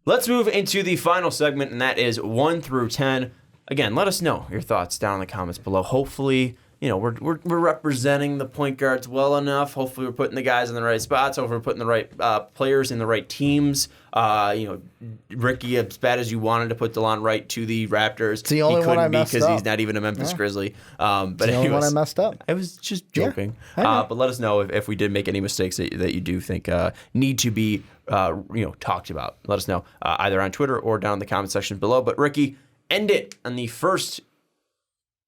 Let's move into the final segment, and that is 1 through 10. Again, let us know your thoughts down in the comments below. Hopefully, we're representing the point guards well enough. Hopefully, we're putting the guys in the right spots. Hopefully, we're putting the right players in the right teams. Ricky, as bad as you wanted to put DeLon Wright to the Raptors, it's the only one I messed up because he's not even a Memphis Grizzly. But it's the only one I messed up. I was just joking. Yeah, but let us know if we did make any mistakes that you do think need to be talked about. Let us know either on Twitter or down in the comment section below. But Ricky, end it on the first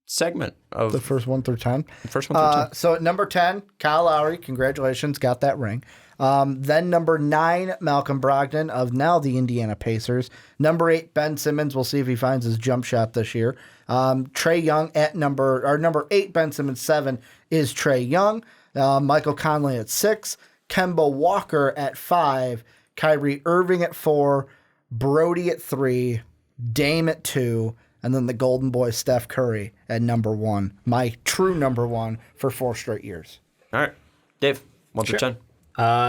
segment of the first 1 through 10. First 1 through 10. So at number 10, Kyle Lowry, congratulations, got that ring. Then number 9, Malcolm Brogdon of now the Indiana Pacers. Number 8, Ben Simmons. We'll see if he finds his jump shot this year. Trae Young at number 8, Ben Simmons. 7 is Trae Young. Michael Conley at 6. Kemba Walker at 5. Kyrie Irving at 4. Brody at 3. Dame at 2. And then the golden boy, Steph Curry, at number 1. My true number 1 for 4 straight years. All right. Dave, 1 through 10.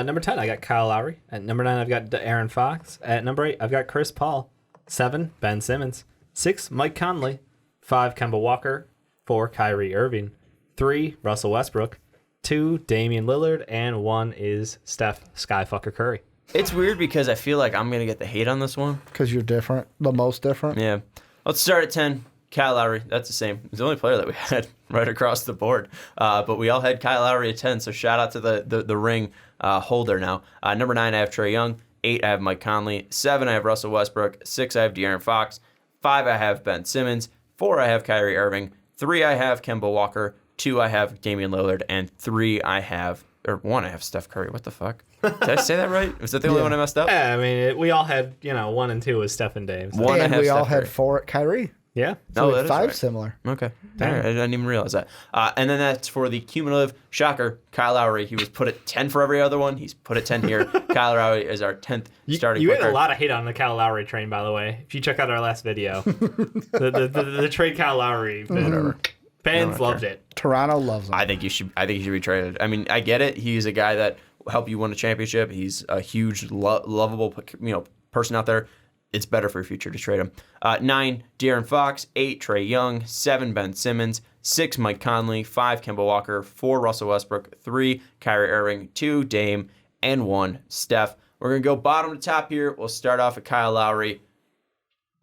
Number 10, I got Kyle Lowry. At number 9, I've got Aaron Fox. At number 8, I've got Chris Paul. 7, Ben Simmons. 6, Mike Conley. 5, Kemba Walker. 4, Kyrie Irving. 3, Russell Westbrook. 2, Damian Lillard. And 1 is Steph Skyfucker Curry. It's weird because I feel like I'm going to get the hate on this one. Because you're different, the most different. Yeah. Let's start at 10. Kyle Lowry, that's the same. He's the only player that we had right across the board. But we all had Kyle Lowry at 10, so shout out to the ring holder now. Number 9, I have Trae Young. 8, I have Mike Conley. 7, I have Russell Westbrook. 6, I have De'Aaron Fox. 5, I have Ben Simmons. 4, I have Kyrie Irving. 3, I have Kemba Walker. 2, I have Damian Lillard. And 1, I have Steph Curry. What the fuck? Did I say that right? Was that the only one I messed up? Yeah, I mean, we all had, 1 and 2 was Steph and Dave. So. And we all had 4 at Kyrie. Yeah. So we had 5 right. similar. Okay. All right. I didn't even realize that. And then that's for the cumulative. Shocker, Kyle Lowry. He was put at 10 for every other one. He's put at 10 here. Kyle Lowry is our 10th starting You player. had a lot of hate on the Kyle Lowry train, by the way. If you check out our last video. the trade Kyle Lowry. Whatever. Fans loved it. Toronto loves him. I think he should be traded. I mean, I get it. He's a guy that will help you win a championship. He's a huge, lovable, person out there. It's better for your future to trade him. 9, De'Aaron Fox. 8, Trae Young. 7, Ben Simmons. 6, Mike Conley. 5, Kemba Walker. 4, Russell Westbrook. 3, Kyrie Irving. 2, Dame. And 1, Steph. We're going to go bottom to top here. We'll start off with Kyle Lowry.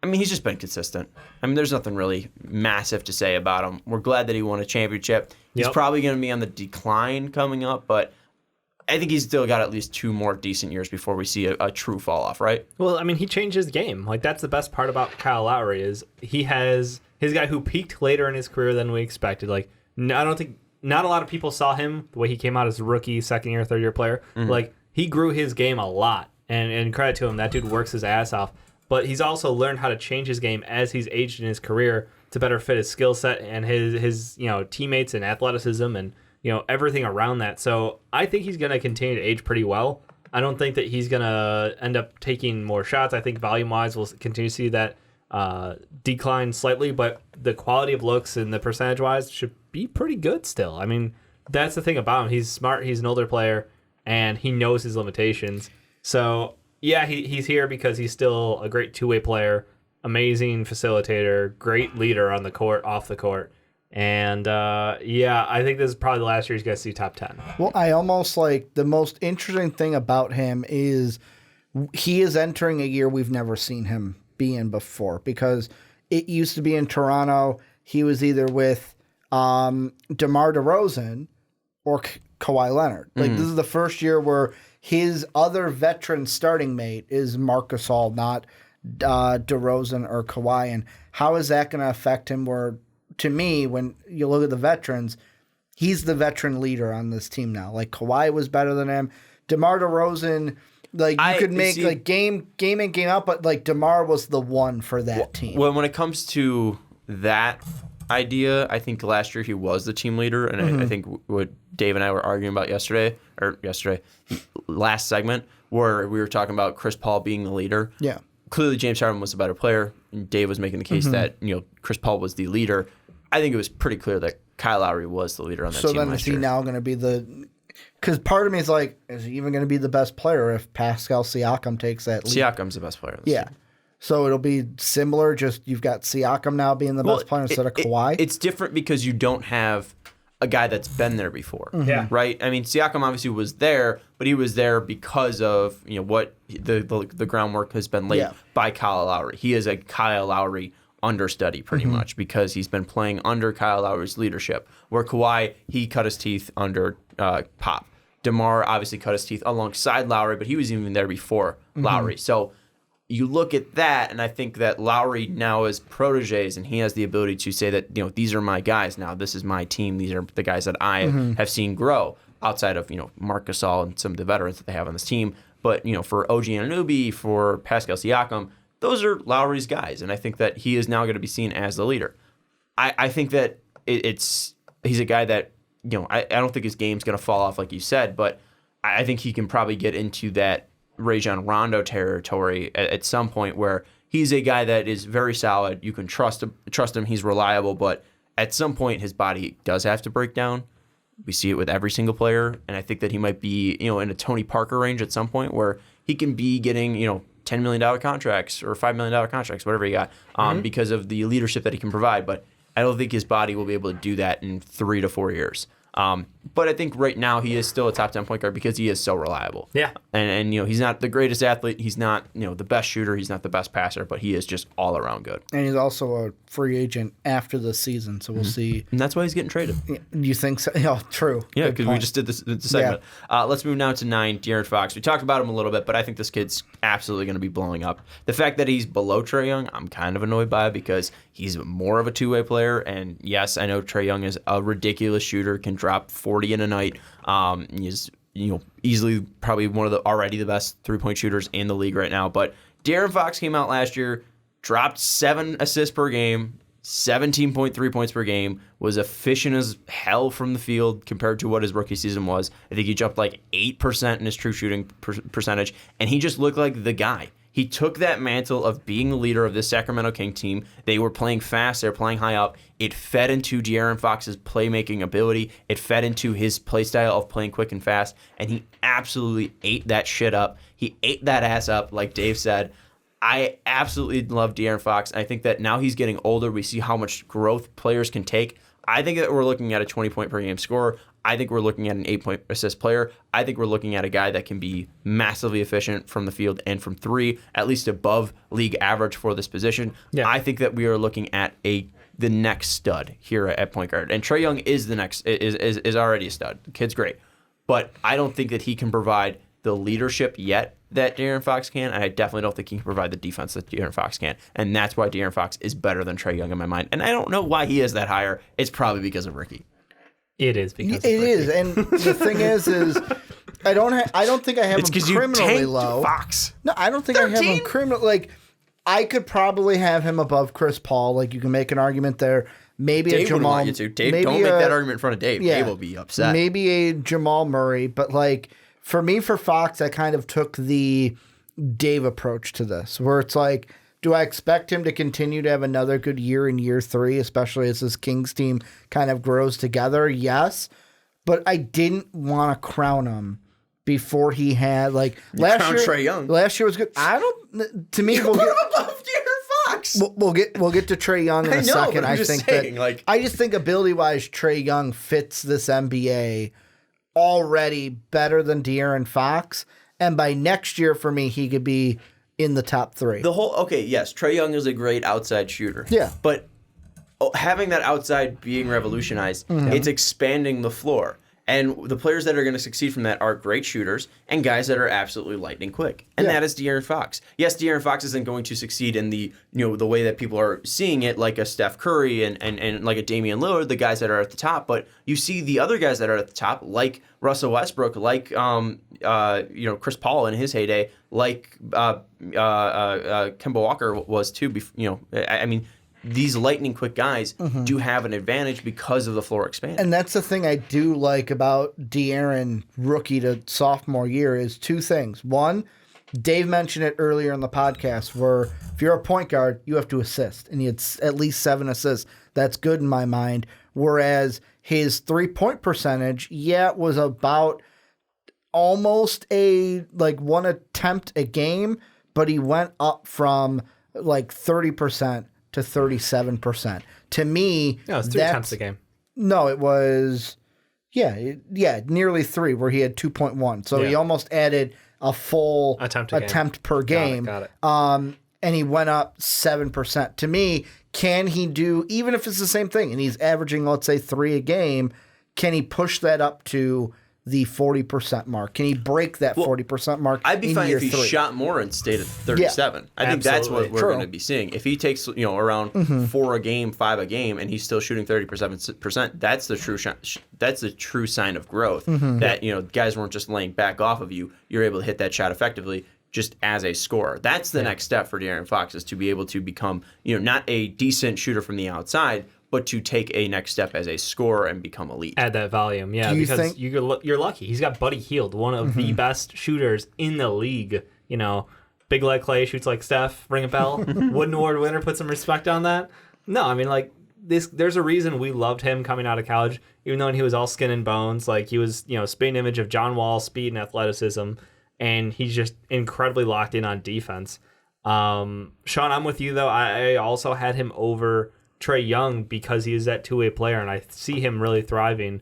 I mean, he's just been consistent. I mean, there's nothing really massive to say about him. We're glad that he won a championship. He's probably going to be on the decline coming up, but I think he's still got at least 2 more decent years before we see a true fall off, right? Well, I mean, he changed his game. Like, that's the best part about Kyle Lowry is he has his guy who peaked later in his career than we expected. Like, I don't think not a lot of people saw him the way he came out as a rookie, second year, third year player. Mm-hmm. Like, he grew his game a lot, and credit to him, that dude works his ass off. But he's also learned how to change his game as he's aged in his career to better fit his skill set and his teammates and athleticism and everything around that. So I think he's going to continue to age pretty well. I don't think that he's going to end up taking more shots. I think volume-wise we'll continue to see that decline slightly, but the quality of looks and the percentage-wise should be pretty good still. I mean, that's the thing about him. He's smart. He's an older player, and he knows his limitations. So yeah, he's here because he's still a great two-way player, amazing facilitator, great leader on the court, off the court. And I think this is probably the last year he's going to see top 10. Well, I almost like the most interesting thing about him is he is entering a year we've never seen him be in before, because it used to be in Toronto. He was either with DeMar DeRozan or Kawhi Leonard. Like, this is the first year where his other veteran starting mate is Marc Gasol, not DeRozan or Kawhi. And how is that going to affect him? Where, to me, when you look at the veterans, he's the veteran leader on this team now. Like, Kawhi was better than him. DeMar DeRozan, like, you could make like game in, game out, but like DeMar was the one for that team. Well, when it comes to that idea, I think last year he was the team leader, and I think what Dave and I were arguing about last segment, where we were talking about Chris Paul being the leader. Yeah. Clearly James Harden was the better player, and Dave was making the case that Chris Paul was the leader. I think it was pretty clear that Kyle Lowry was the leader on that team last year. So then is he now going to be the... Because part of me is like, is he even going to be the best player if Pascal Siakam takes that lead? Siakam's the best player in this team. So it'll be similar, just you've got Siakam now being the best player instead of Kawhi. It's different because you don't have a guy that's been there before. Yeah. Right? I mean, Siakam obviously was there, but he was there because of what the groundwork has been laid by Kyle Lowry. He is a Kyle Lowry understudy pretty much because he's been playing under Kyle Lowry's leadership. Where Kawhi, he cut his teeth under Pop. DeMar obviously cut his teeth alongside Lowry, but he was even there before Lowry. So you look at that, and I think that Lowry now is proteges, and he has the ability to say that, these are my guys now. This is my team. These are the guys that I have seen grow outside of, Marc Gasol and some of the veterans that they have on this team. But, for OG Anunoby, for Pascal Siakam, those are Lowry's guys, and I think that he is now going to be seen as the leader. I think that he's a guy that, I don't think his game's going to fall off like you said, but I think he can probably get into that Rajon Rondo territory at some point where he's a guy that is very solid. You can trust him. He's reliable, but at some point his body does have to break down. We see it with every single player, and I think that he might be, in a Tony Parker range at some point where he can be getting, $10 million contracts or $5 million contracts, whatever he got, because of the leadership that he can provide. But I don't think his body will be able to do that in 3 to 4 years. But I think right now he is still a top 10 point guard because he is so reliable. Yeah. And he's not the greatest athlete. He's not, the best shooter. He's not the best passer, but he is just all around good. And he's also a free agent after the season, so we'll see. And that's why he's getting traded. You think so? Oh, true. Yeah, because we just did this segment. Let's move now to 9, De'Aaron Fox. We talked about him a little bit, but I think this kid's absolutely going to be blowing up. The fact that he's below Trae Young, I'm kind of annoyed by because he's more of a two-way player. And yes, I know Trae Young is a ridiculous shooter, can drop 40 in a night. He's easily probably one of the already the best 3-point shooters in the league right now. But De'Aaron Fox came out last year, dropped 7 assists per game, 17.3 points per game, was efficient as hell from the field compared to what his rookie season was. I think he jumped like 8% in his true shooting percentage, and he just looked like the guy. He took that mantle of being the leader of this Sacramento King team. They were playing fast. They were playing high up. It fed into De'Aaron Fox's playmaking ability. It fed into his play style of playing quick and fast, and he absolutely ate that shit up. He ate that ass up, like Dave said. I absolutely love De'Aaron Fox. I think that now he's getting older. We see how much growth players can take. I think that we're looking at a 20-point per game scorer. I think we're looking at an 8-point assist player. I think we're looking at a guy that can be massively efficient from the field and from 3, at least above league average for this position. Yeah. I think that we are looking at the next stud here at point guard. And Trae Young is the next is already a stud. The kid's great. But I don't think that he can provide the leadership yet that De'Aaron Fox can, and I definitely don't think he can provide the defense that De'Aaron Fox can. And that's why De'Aaron Fox is better than Trae Young in my mind. And I don't know why he is that higher. It's probably because of Ricky. It is because it is, and the thing is I don't think I have him criminally low. Fox. No, I don't think 13? I have him criminal. Like, I could probably have him above Chris Paul. Like, you can make an argument there. Maybe Dave a Jamal. Want you to. Dave, don't make that argument in front of Dave. Yeah, Dave will be upset. Maybe a Jamal Murray, but like for me, for Fox, I kind of took the Dave approach to this, where it's like, do I expect him to continue to have another good year in year 3, especially as this Kings team kind of grows together? Yes. But I didn't want to crown him before he had, like, last year. Trae Young. Last year was good. To me, we'll get above De'Aaron Fox. We'll get to Trae Young in a second. I think saying, that I just think ability-wise, Trae Young fits this NBA already better than De'Aaron Fox. And by next year, for me, he could be in the top 3. Yes, Trae Young is a great outside shooter. Yeah. But having that outside being revolutionized, it's expanding the floor. And the players that are going to succeed from that are great shooters and guys that are absolutely lightning quick. And that is De'Aaron Fox. Yes, De'Aaron Fox isn't going to succeed in the way that people are seeing it, like a Steph Curry and like a Damian Lillard, the guys that are at the top. But you see the other guys that are at the top, like Russell Westbrook, like Chris Paul in his heyday, like Kemba Walker was too. I mean, these lightning quick guys do have an advantage because of the floor expanding. And that's the thing I do like about De'Aaron rookie to sophomore year is 2 things. One, Dave mentioned it earlier in the podcast, where if you're a point guard, you have to assist. And he had at least 7 assists. That's good in my mind. Whereas his 3-point percentage, was about almost a like one attempt a game, but he went up from like 30% to 37%. To me, No, it's 3 attempts a game. No, it was nearly 3 where he had 2.1. So he almost added a full attempt per game. Got it. And he went up 7%. To me, can he do, even if it's the same thing and he's averaging, let's say, 3 a game, can he push that up to the 40% mark? Can he break that 40% mark? I'd be fine if he 3? shot more and stayed at 37. I think that's what we're going to be seeing. If he takes around 4 a game, 5 a game, and he's still shooting 30%, that's the true that's the true sign of growth. That guys weren't just laying back off of you. You're able to hit that shot effectively. Just as a scorer. That's the next step for De'Aaron Fox, is to be able to become, not a decent shooter from the outside, but to take a next step as a scorer and become elite. Add that volume, because you're lucky. He's got Buddy Hield, one of the best shooters in the league. Big leg Clay shoots like Steph. Ring a bell. Wooden Award winner. Put some respect on that. No, I mean there's a reason we loved him coming out of college, even though he was all skin and bones. Like he was, spitting image of John Wall, speed and athleticism. And he's just incredibly locked in on defense. Sean, I'm with you, though. I also had him over Trae Young because he is that two-way player, and I see him really thriving.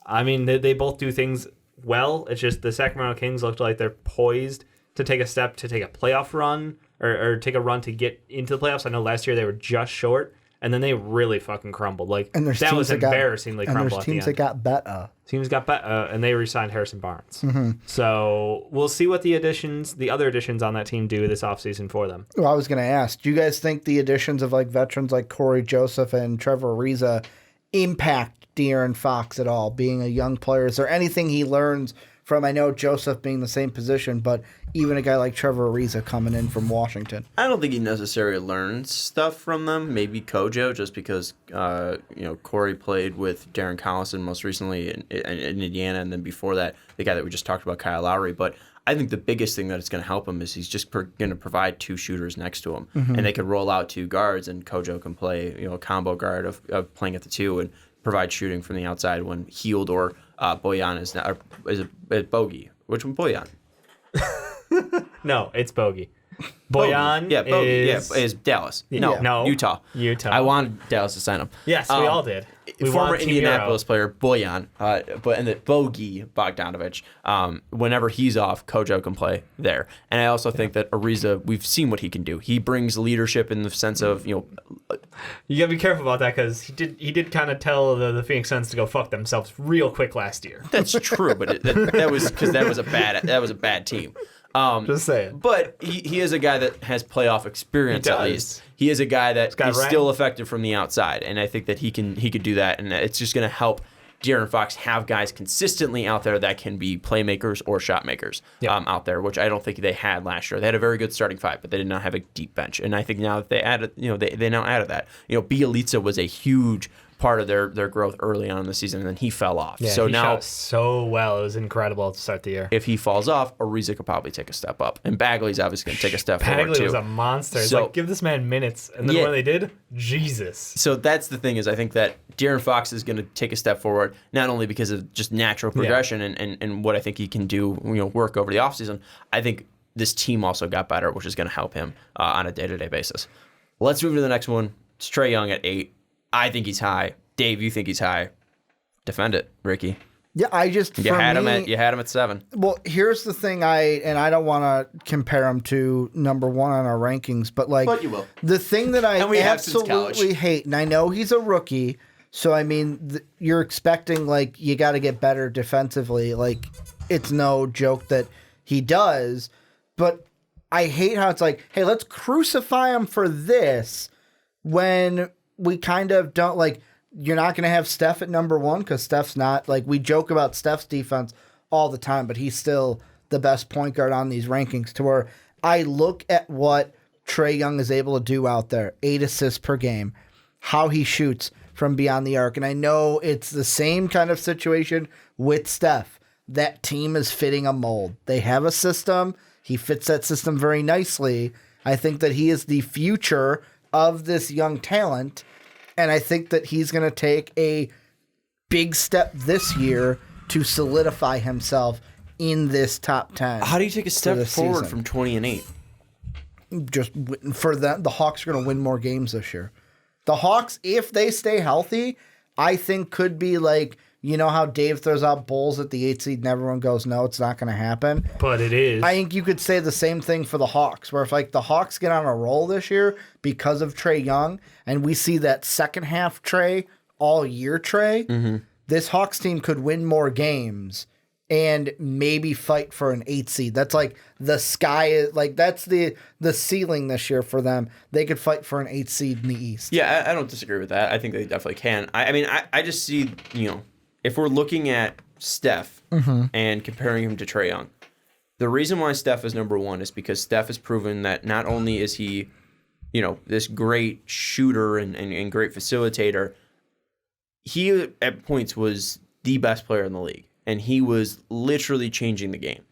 I mean, they both do things well. It's just the Sacramento Kings looked like they're poised to take a step to take a playoff run or take a run to get into the playoffs. I know last year they were just short, and then they really fucking crumbled. That was embarrassingly crumbled at the end. Teams that got better. Teams got better, and they re-signed Harrison Barnes. So we'll see what the other additions on that team do this offseason for them. Well, I was going to ask, do you guys think the additions of veterans like Corey Joseph and Trevor Ariza impact De'Aaron Fox at all, being a young player? Is there anything he learns from, I know Joseph being the same position, but even a guy like Trevor Ariza coming in from Washington? I don't think he necessarily learns stuff from them. Maybe Kojo, just because Corey played with Darren Collison most recently in Indiana, and then before that, the guy that we just talked about, Kyle Lowry. But I think the biggest thing that it's going to help him is he's just going to provide 2 shooters next to him, and they could roll out 2 guards, and Kojo can play a combo guard of playing at the 2 and provide shooting from the outside when Hield or Bojan is a Bogey. Which one, Bojan? No, it's Bogey. Bojan is Dallas. No, Utah. I wanted Dallas to sign him. Yes, we all did. Former Indianapolis player Bojan, and the Bogey Bogdanovic. Whenever he's off, Kojo can play there. And I also think that Ariza, we've seen what he can do. He brings leadership in the sense of You gotta be careful about that because he did kind of tell the Phoenix Suns to go fuck themselves real quick last year. That's true, but that was because that was a bad team. Just saying. But he is a guy that has playoff experience at least. He is a guy that is still effective from the outside, and I think that he could do that, and it's just going to help De'Aaron Fox have guys consistently out there that can be playmakers or shot makers out there, which I don't think they had last year. They had a very good starting 5, but they did not have a deep bench, and I think now that they added, they now added that. Bjelica was a huge part of their growth early on in the season, and then he fell off. Yeah, so he now shot so well. It was incredible to start the year. If he falls off, Ariza could probably take a step up. And Bagley's obviously going to take a step forward, too. Bagley was a monster. It's like, give this man minutes. And then when they did, Jesus. So that's the thing, is I think that De'Aaron Fox is going to take a step forward, not only because of just natural progression and what I think he can do, work over the offseason. I think this team also got better, which is going to help him on a day-to-day basis. Let's move to the next one. It's Trae Young at 8. I think he's high. Dave, you think he's high. Defend it, Ricky. Yeah, you had him at 7. Well, here's the thing, I don't want to compare him to number 1 on our rankings, but you will. The thing that I absolutely hate, and I know he's a rookie, so I mean, you're expecting you got to get better defensively. It's no joke that he does, but I hate how it's hey, let's crucify him for this when we kind of don't You're not going to have Steph at number 1 because Steph's not, we joke about Steph's defense all the time, but he's still the best point guard on these rankings, to where I look at what Trae Young is able to do out there, 8 assists per game, how he shoots from beyond the arc. And I know it's the same kind of situation with Steph. That team is fitting a mold. They have a system. He fits that system very nicely. I think that he is the future of this young talent. And I think that he's going to take a big step this year to solidify himself in this top 10. How do you take a step this forward season. from 20-8? Just for that, the Hawks are going to win more games this year. The Hawks, if they stay healthy, I think could be like, you know how Dave throws out Bulls at the 8 seed and everyone goes, no, it's not going to happen. But it is. I think you could say the same thing for the Hawks, where if like the Hawks get on a roll this year because of Trae Young, and we see that second half Trae, all year Trae, this Hawks team could win more games and maybe fight for an 8 seed. That's like the sky, like that's the ceiling this year for them. They could fight for an 8 seed in the East. Yeah, I don't disagree with that. I think they definitely can. I mean, I just see, if we're looking at Steph and comparing him to Trae Young, the reason why Steph is number one is because Steph has proven that not only is he, this great shooter and great facilitator, he at points was the best player in the league, and he was literally changing the game.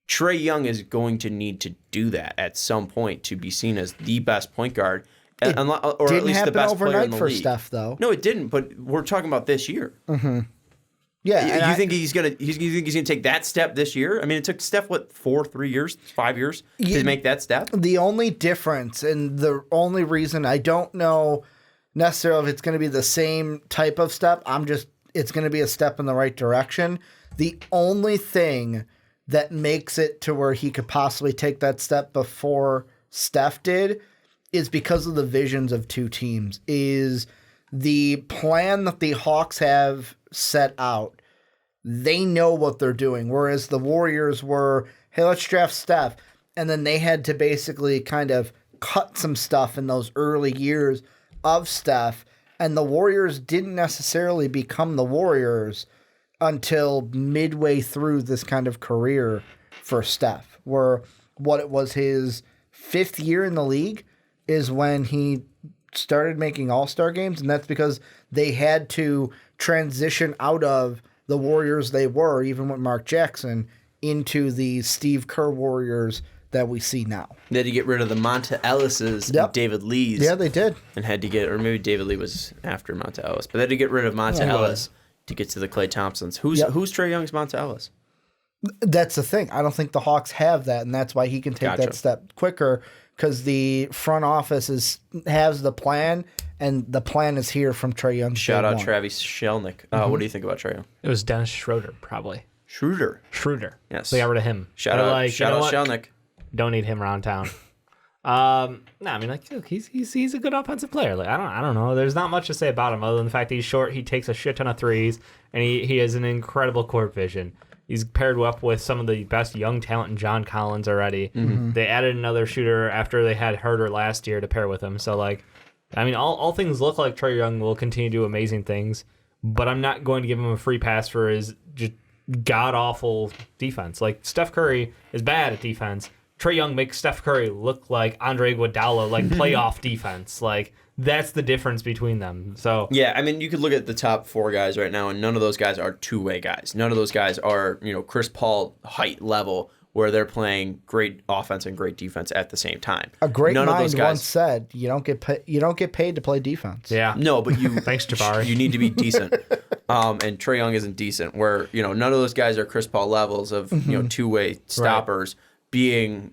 Trae Young is going to need to do that at some point to be seen as the best point guard, or at least the best player in the for league. Steph, though. No, it didn't. But we're talking about this year. Yeah, You think he's gonna take that step this year? I mean, it took Steph 3 years, 5 years to make that step. The only difference and the only reason I don't know necessarily if it's going to be the same type of step, it's going to be a step in the right direction. The only thing that makes it to where he could possibly take that step before Steph did is because of the visions of two teams, is the plan that the Hawks have set out. They know what they're doing, whereas the Warriors were, hey, let's draft Steph. And then they had to basically kind of cut some stuff in those early years of Steph. And the Warriors didn't necessarily become the Warriors until midway through this kind of career for Steph, where what it was his 5th year in the league is when he started making all-star games, and that's because they had to transition out of the Warriors they were, even with Mark Jackson, into the Steve Kerr Warriors that we see now. They had to get rid of the Monta Ellis's and David Lee's. Yeah, they did. And had to get, or maybe David Lee was after Monta Ellis, but they had to get rid of Monta Ellis to get to the Klay Thompsons. Who's Trae Young's Monta Ellis? That's the thing. I don't think the Hawks have that, and that's why he can take that step quicker, because the front office has the plan, and the plan is here from Trae Young. Shout out Travis Shelnick. What do you think about Trae Young? It was Dennis Schroeder, probably. Schroeder. Yes. They got rid of him. Shout out Shelnick. Don't need him around town. I mean, look, he's a good offensive player. Like, I don't know. There's not much to say about him other than the fact that he's short. He takes a shit ton of threes, and he has an incredible court vision. He's paired up with some of the best young talent in John Collins already. They added another shooter after they had Herter last year to pair with him. So, all things look like Trae Young will continue to do amazing things, but I'm not going to give him a free pass for his just god-awful defense. Like, Steph Curry is bad at defense. Trae Young makes Steph Curry look like Andre Iguodala, playoff defense. That's the difference between them. So yeah, I mean, you could look at the top 4 guys right now, and none of those guys are two-way guys. None of those guys are, Chris Paul height level, where they're playing great offense and great defense at the same time. A great mind once said, "You don't get paid to play defense." Yeah, no, but you thanks, Jabari. You need to be decent. And Trae Young isn't decent. Where none of those guys are Chris Paul levels of two-way stoppers. Right. Being,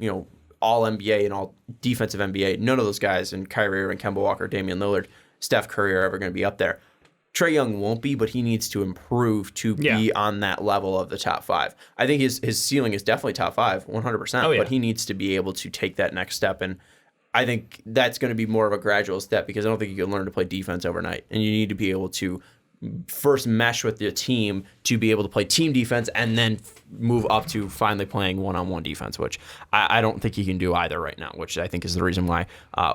all NBA and all defensive NBA, none of those guys, and Kyrie Irving, Kemba Walker, Damian Lillard, Steph Curry are ever going to be up there. Trae Young won't be, but he needs to improve to be on that level of the top 5. I think his ceiling is definitely top 5, 100%, but he needs to be able to take that next step, and I think that's going to be more of a gradual step, because I don't think you can learn to play defense overnight, and you need to be able to first mesh with your team to be able to play team defense and then move up to finally playing one-on-one defense, which I don't think he can do either right now, which I think is the reason why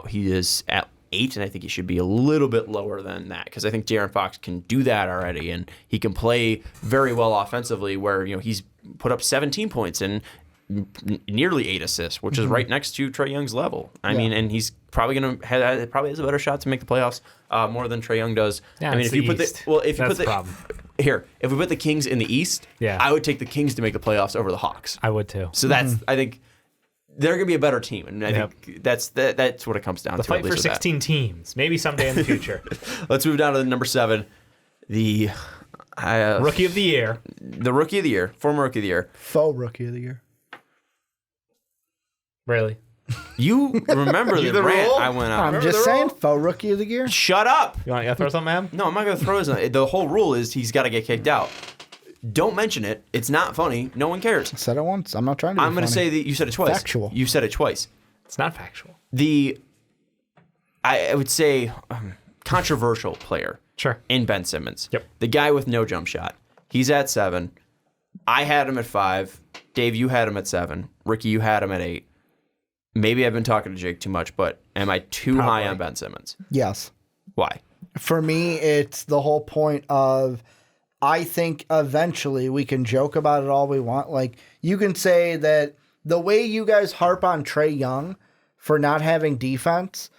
he is at 8, and I think he should be a little bit lower than that, because I think De'Aaron Fox can do that already, and he can play very well offensively, where he's put up 17 points and nearly 8 assists, which is right next to Trae Young's level. I mean, and he's probably probably has a better shot to make the playoffs more than Trae Young does. Yeah, I mean, if you put the problem. Here, if we put the Kings in the East, I would take the Kings to make the playoffs over the Hawks. I would too. So that's I think they're going to be a better team, and I think that's what it comes down to. The fight for 16 teams, maybe someday in the future. Let's move down to the number 7. Rookie of the year. The rookie of the year, former rookie of the year. Faux rookie of the year. Really? You remember the rant rule? I went on. I'm just saying, faux rookie of the year. Shut up. You want to throw something, man? No, I'm not going to throw his. The whole rule is he's got to get kicked out. Don't mention it. It's not funny. No one cares. I said it once. I'm not trying to be I'm going to say that you said it twice. Factual. You said it twice. It's not factual. I would say controversial player. Sure. In Ben Simmons. Yep. The guy with no jump shot. He's at 7. I had him at 5. Dave, you had him at 7. Ricky, you had him at 8. Maybe I've been talking to Jake too much, but am I too high on Ben Simmons? Yes. Why? For me, it's the whole point of I think eventually we can joke about it all we want. Like, you can say that the way you guys harp on Trae Young for not having defense,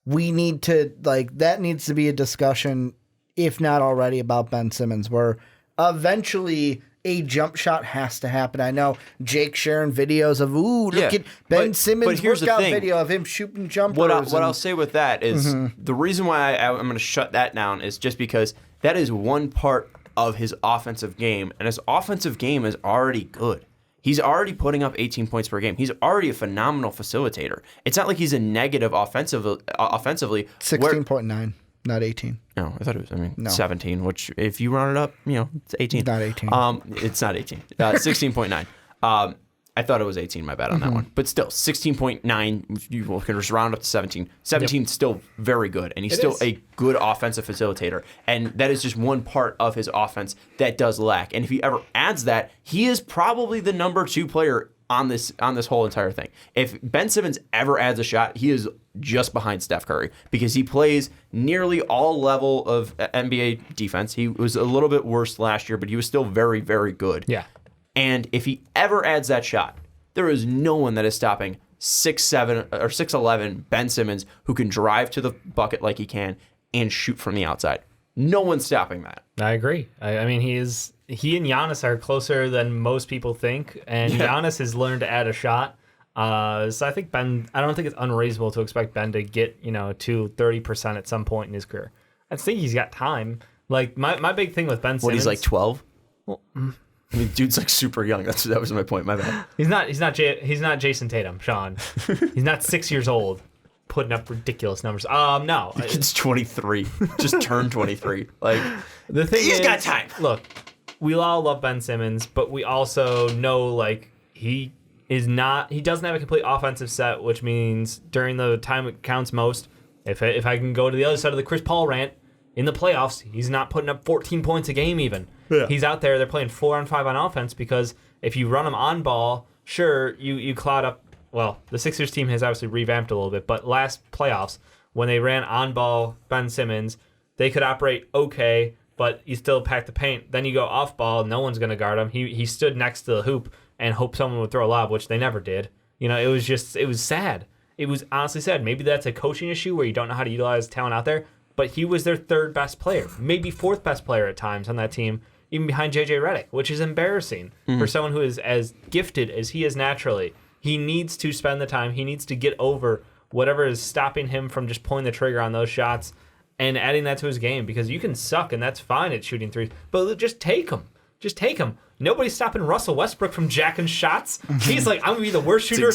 we need to, like, that needs to be a discussion, if not already, about Ben Simmons, where eventually a jump shot has to happen. I know Jake sharing videos of, look at Ben Simmons' workout video of him shooting jumpers. What I'll say with that is the reason why I'm going to shut that down is just because that is one part of his offensive game, and his offensive game is already good. He's already putting up 18 points per game. He's already a phenomenal facilitator. It's not like he's a negative offensively. 16.9. Not 18. No, I thought it was, 17, which if you round it up, it's 18. Not 18. It's not 18. 16.9. I thought it was 18, my bad on that one. But still, 16.9, you can just round up to 17. 17 is still very good, and he's still a good offensive facilitator. And that is just one part of his offense that does lack. And if he ever adds that, he is probably the number 2 player on this whole entire thing. If Ben Simmons ever adds a shot, he is just behind Steph Curry because he plays nearly all level of NBA defense. He was a little bit worse last year, but he was still very, very good. Yeah. And if he ever adds that shot, there is no one that is stopping 6'7" or 6'11" Ben Simmons who can drive to the bucket like he can and shoot from the outside. No one's stopping that. I agree. I mean, he and Giannis are closer than most people think, and Giannis has learned to add a shot. So I think I don't think it's unreasonable to expect Ben to get, to 30% at some point in his career. I think he's got time. Like, my big thing with Ben Simmons. What, he's like 12? Well, I mean, dude's like super young. That was my point. My bad. He's not Jason Tatum, Sean. He's not 6 years old, putting up ridiculous numbers. No. The kid's 23. Just turned 23. Like, the thing he's got time. Look, we all love Ben Simmons, but we also know, like, he doesn't have a complete offensive set, which means during the time it counts most, if I can go to the other side of the Chris Paul rant, in the playoffs, he's not putting up 14 points a game even. Yeah. He's out there, they're playing 4-on-5 on offense because if you run him on ball, sure, you cloud up. Well, the Sixers team has obviously revamped a little bit, but last playoffs, when they ran on ball Ben Simmons, they could operate okay, but you still pack the paint. Then you go off ball, no one's going to guard him. He stood next to the hoop and hoped someone would throw a lob, which they never did. It was sad. It was honestly sad. Maybe that's a coaching issue where you don't know how to utilize talent out there, but he was their 3rd best player, maybe 4th best player at times on that team, even behind JJ Redick, which is embarrassing for someone who is as gifted as he is naturally. He needs to spend the time. He needs to get over whatever is stopping him from just pulling the trigger on those shots and adding that to his game, because you can suck, and that's fine at shooting threes, but just take them. Just take them. Nobody's stopping Russell Westbrook from jacking shots. He's like, I'm going to be the worst shooter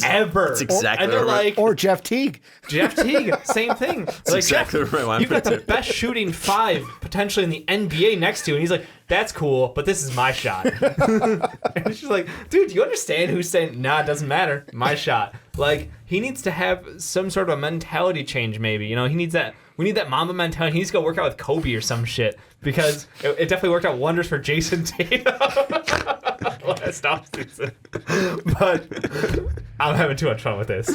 ever. That's exactly and they're right. Like, or Jeff Teague. Jeff Teague, same thing. That's exactly right. You've got the best shooting 5 potentially in the NBA next to you, and he's like, that's cool, but this is my shot. And it's just like, dude, do you understand who's saying, nah, it doesn't matter, my shot? Like, he needs to have some sort of mentality change maybe. We need that Mamba mentality. He needs to go work out with Kobe or some shit, because it definitely worked out wonders for Jason Tatum last offseason. But I'm having too much fun with this.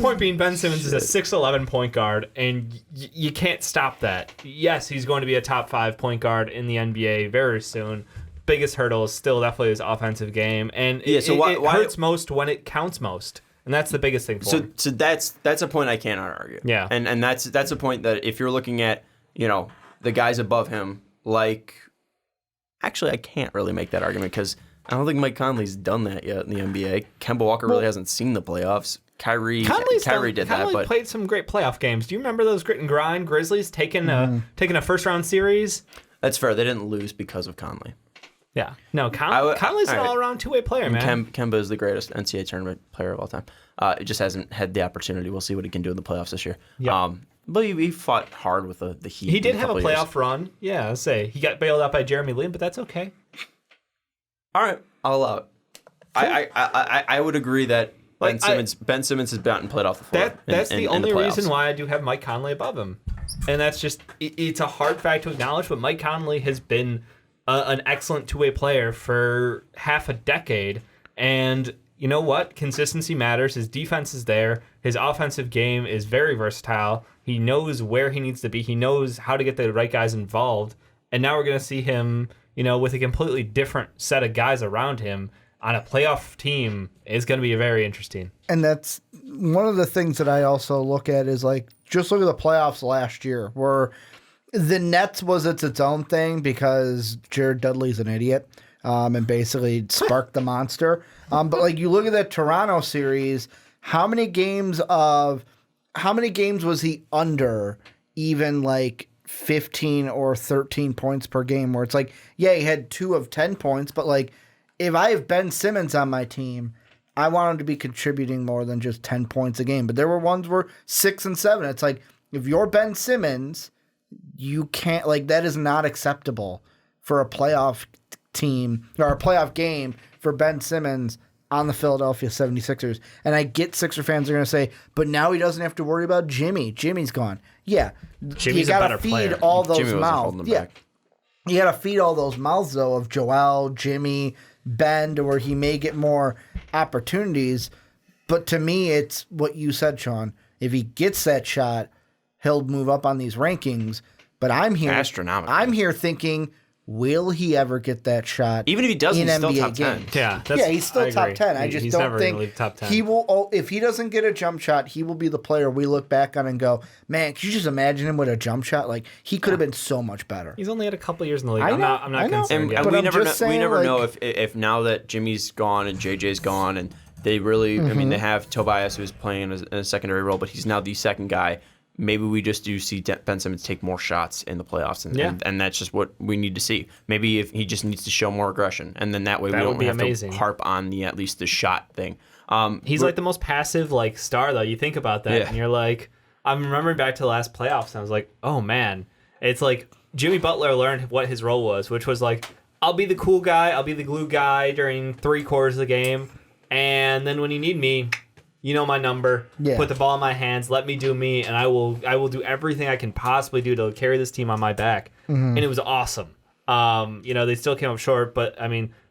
Point being, Ben Simmons is a 6'11" point guard, and you can't stop that. Yes, he's going to be a top 5 point guard in the NBA very soon. Biggest hurdle is still definitely his offensive game, and it hurts most when it counts most. And that's the biggest thing for him. So that's a point I cannot argue. Yeah. And that's a point that if you're looking at, the guys above him, like, actually I can't really make that argument because I don't think Mike Conley's done that yet in the NBA. Kemba Walker really hasn't seen the playoffs. Kyrie did that, but played some great playoff games. Do you remember those grit and grind Grizzlies taking a first round series? That's fair. They didn't lose because of Conley. Yeah. No, Conley's an all-around two-way player, man. Kemba is the greatest NCAA tournament player of all time. It just hasn't had the opportunity. We'll see what he can do in the playoffs this year. Yeah. But he fought hard with the Heat. He did have a playoff run. Yeah, I'll say. He got bailed out by Jeremy Lin, but that's okay. All right, I'll allow it. I would agree that Ben Simmons has gotten played off the floor. That's the only the reason why I do have Mike Conley above him. And that's just, it's a hard fact to acknowledge, but Mike Conley has been an excellent two-way player for half a decade. And you know what? Consistency matters. His defense is there. His offensive game is very versatile. He knows where he needs to be. He knows how to get the right guys involved. And now we're going to see him, with a completely different set of guys around him on a playoff team. Is going to be very interesting. And that's one of the things that I also look at is just look at the playoffs last year where the Nets was its own thing because Jared Dudley's an idiot and basically sparked the monster. But you look at that Toronto series, how many games was he under even 15 or 13 points per game where it's he had 2 of 10 points, but if I have Ben Simmons on my team, I want him to be contributing more than just 10 points a game. But there were ones where 6 and 7. It's if you're Ben Simmons, you can't, that is not acceptable for a playoff team or a playoff game for Ben Simmons on the Philadelphia 76ers. And I get Sixer fans are going to say, but now he doesn't have to worry about Jimmy. Jimmy's gone. Yeah. Jimmy's you a got better to feed player. all those Jimmy wasn't mouths. holding him Yeah. back. You got to feed all those mouths, though, of Joel, Jimmy, Ben, to where he may get more opportunities. But to me, it's what you said, Sean. If he gets that shot, he'll move up on these rankings. But I'm here. Astronomical. I'm here thinking, will he ever get that shot? Even if he doesn't, in he's still NBA top 10. games? Yeah, He's still top 10. I just he's don't never think gonna leave top 10. he will. Oh, if he doesn't get a jump shot, he will be the player we look back on and go, man, could you just imagine him with a jump shot? He could have been so much better. He's only had a couple years in the league. I I'm know, not concerned And yet. But we I'm never just know, saying, know if now that Jimmy's gone and JJ's gone and they really, I mean, they have Tobias who's playing in a secondary role, but he's now the second guy. Maybe we just do see Ben Simmons take more shots in the playoffs, and that's just what we need to see. Maybe if he just needs to show more aggression, and then that way we don't have to harp on at least the shot thing. He's the most passive star though. You think about that, and you're I'm remembering back to the last playoffs, and I was like, oh man, it's Jimmy Butler learned what his role was, which was I'll be the cool guy, I'll be the glue guy during 3 quarters of the game, and then when you need me. You know my number. Yeah. Put the ball in my hands. Let me do me, and I will do everything I can possibly do to carry this team on my back. Mm-hmm. And it was awesome. They still came up short, but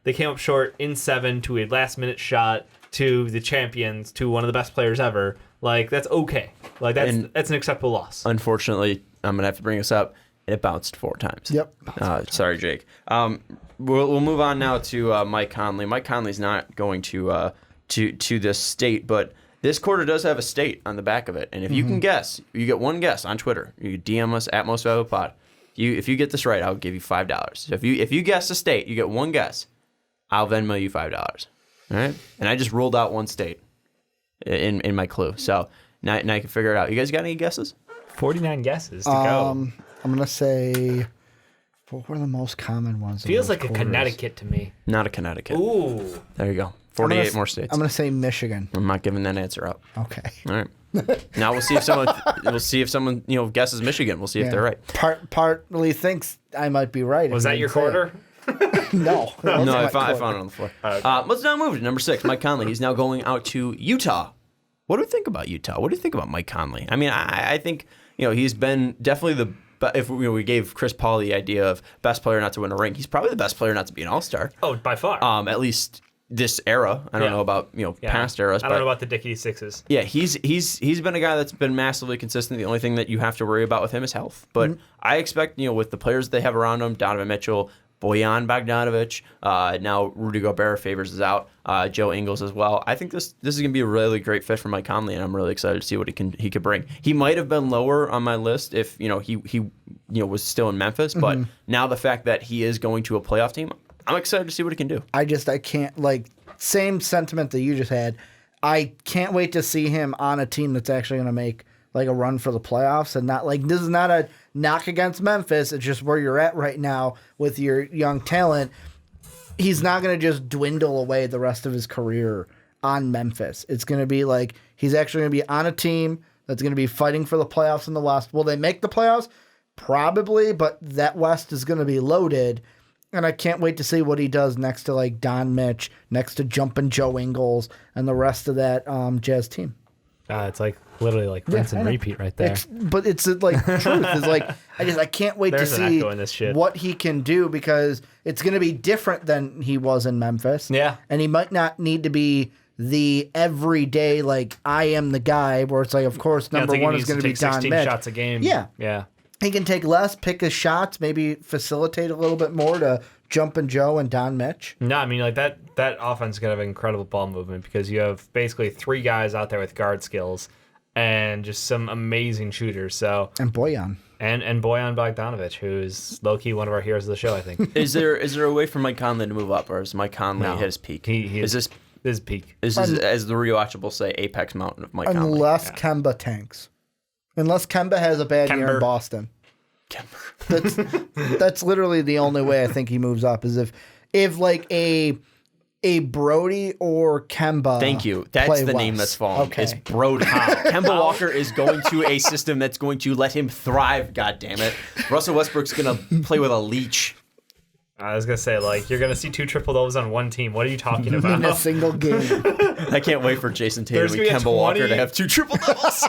they came up short in 7 to a last-minute shot to the champions, to one of the best players ever. That's okay. That's an acceptable loss. Unfortunately, I'm gonna have to bring this up. It bounced 4 times. Yep. Sorry, Jake. We'll move on now to Mike Conley. Mike Conley's not going to this state, but this quarter does have a state on the back of it. And if you can guess, you get one guess on Twitter. You can DM us at MostValuablePod. If you get this right, I'll give you $5. So if you guess a state, you get one guess, I'll Venmo you $5. All right? And I just ruled out one state in my clue. So now you can figure it out. You guys got any guesses? 49 guesses to go. I'm going to say, what were the most common ones? Feels like a Connecticut to me. Not a Connecticut. Ooh. There you go. 48 more states. I'm going to say Michigan. I'm not giving that answer up. Okay. All right. Now we'll see if someone guesses Michigan. We'll see if they're right. Partly thinks I might be right. Was that your quarter? No. I found it on the floor. Let's now move to number 6, Mike Conley. He's now going out to Utah. What do we think about Utah? What do you think about Mike Conley? I mean, I think he's been definitely if we gave Chris Paul the idea of best player not to win a ring, he's probably the best player not to be an All-Star. Oh, by far. At least this era. I don't know about past eras. I don't know about the Dickie Sixes. Yeah, he's been a guy that's been massively consistent. The only thing that you have to worry about with him is health. But I expect with the players they have around him, Donovan Mitchell, Bojan Bogdanovic, now Rudy Gobert favors is out, Joe Ingles as well. I think this is going to be a really great fit for Mike Conley, and I'm really excited to see what he could bring. He might have been lower on my list if he was still in Memphis, but now the fact that he is going to a playoff team, I'm excited to see what he can do. I can't, same sentiment that you just had. I can't wait to see him on a team that's actually going to make like a run for the playoffs, and not like this is not a knock against Memphis. It's just where you're at right now with your young talent. He's not going to just dwindle away the rest of his career on Memphis. It's going to be like he's actually going to be on a team that's going to be fighting for the playoffs in the West. Will they make the playoffs? Probably, but that West is going to be loaded. And I can't wait to see what he does next to like Don Mitch, next to Jumpin' Joe Ingles, and the rest of that Jazz team. It's like literally like rinse and repeat right there. But it's like truth is like I can't wait to see what he can do because it's going to be different than he was in Memphis. Yeah, and he might not need to be the everyday like I am the guy where it's like of course number one is going to be Don 16 Mitch. shots a game. Yeah. He can take less, pick his shots, maybe facilitate a little bit more to Jumpin' Joe and Don Mitch. No, I mean, like that offense is going to have incredible ball movement because you have basically 3 guys out there with guard skills and just some amazing shooters. So And Bojan. And Bojan Bogdanovic, who is low-key one of our heroes of the show, I think. Is there a way for Mike Conley to move up, or is Mike Conley hit his peak? Is this peak? Is this, as the rewatchable say, apex mountain of Mike Conley? Unless Kemba tanks. Unless Kemba has a bad year in Boston. That's literally the only way I think he moves up is if like a Brody or Kemba. Thank you. That's the name that's fallen. Okay. It's Brody. Kemba Walker is going to a system that's going to let him thrive. God damn it. Russell Westbrook's gonna play with a leech. I was gonna say like you're gonna see 2 triple doubles on one team. What are you talking about? In a single game. I can't wait for Jason Tatum and Kemba Walker to have 2 triple doubles.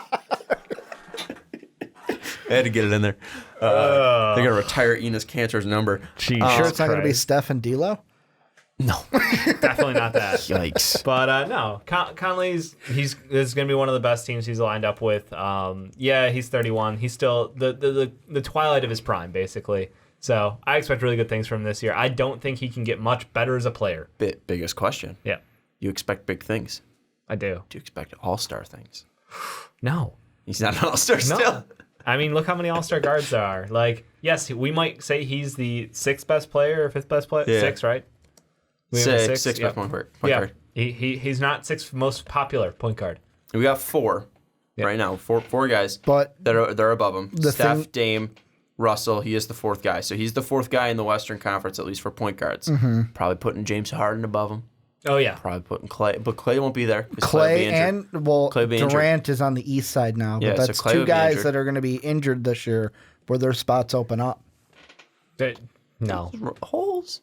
I had to get it in there. They're going to retire Enos Cantor's number. Jeez, sure it's not going to be Steph and D'Lo? No. Definitely not that. Yikes. But no, Conley's this is going to be one of the best teams he's lined up with. He's 31. He's still the twilight of his prime, basically. So I expect really good things from him this year. I don't think he can get much better as a player. Biggest question. Yeah. You expect big things. I do. Do you expect all-star things? No. He's not an all-star still. I mean, look how many all-star guards there are. Like, yes, we might say he's the 6th best player or 5th best player. Yeah. 6, right? Six best point guard. He's not 6th most popular point guard. We got 4 right now. Four guys but they're above him. Steph, Dame, Russell. He is the 4th guy. So he's the 4th guy in the Western Conference, at least for point guards. Mm-hmm. Probably putting James Harden above him. Oh, yeah. Probably putting Clay. But Clay won't be there. Clay Durant is on the east side now. But that's so 2 guys that are going to be injured this year where their spots open up. No. Holes?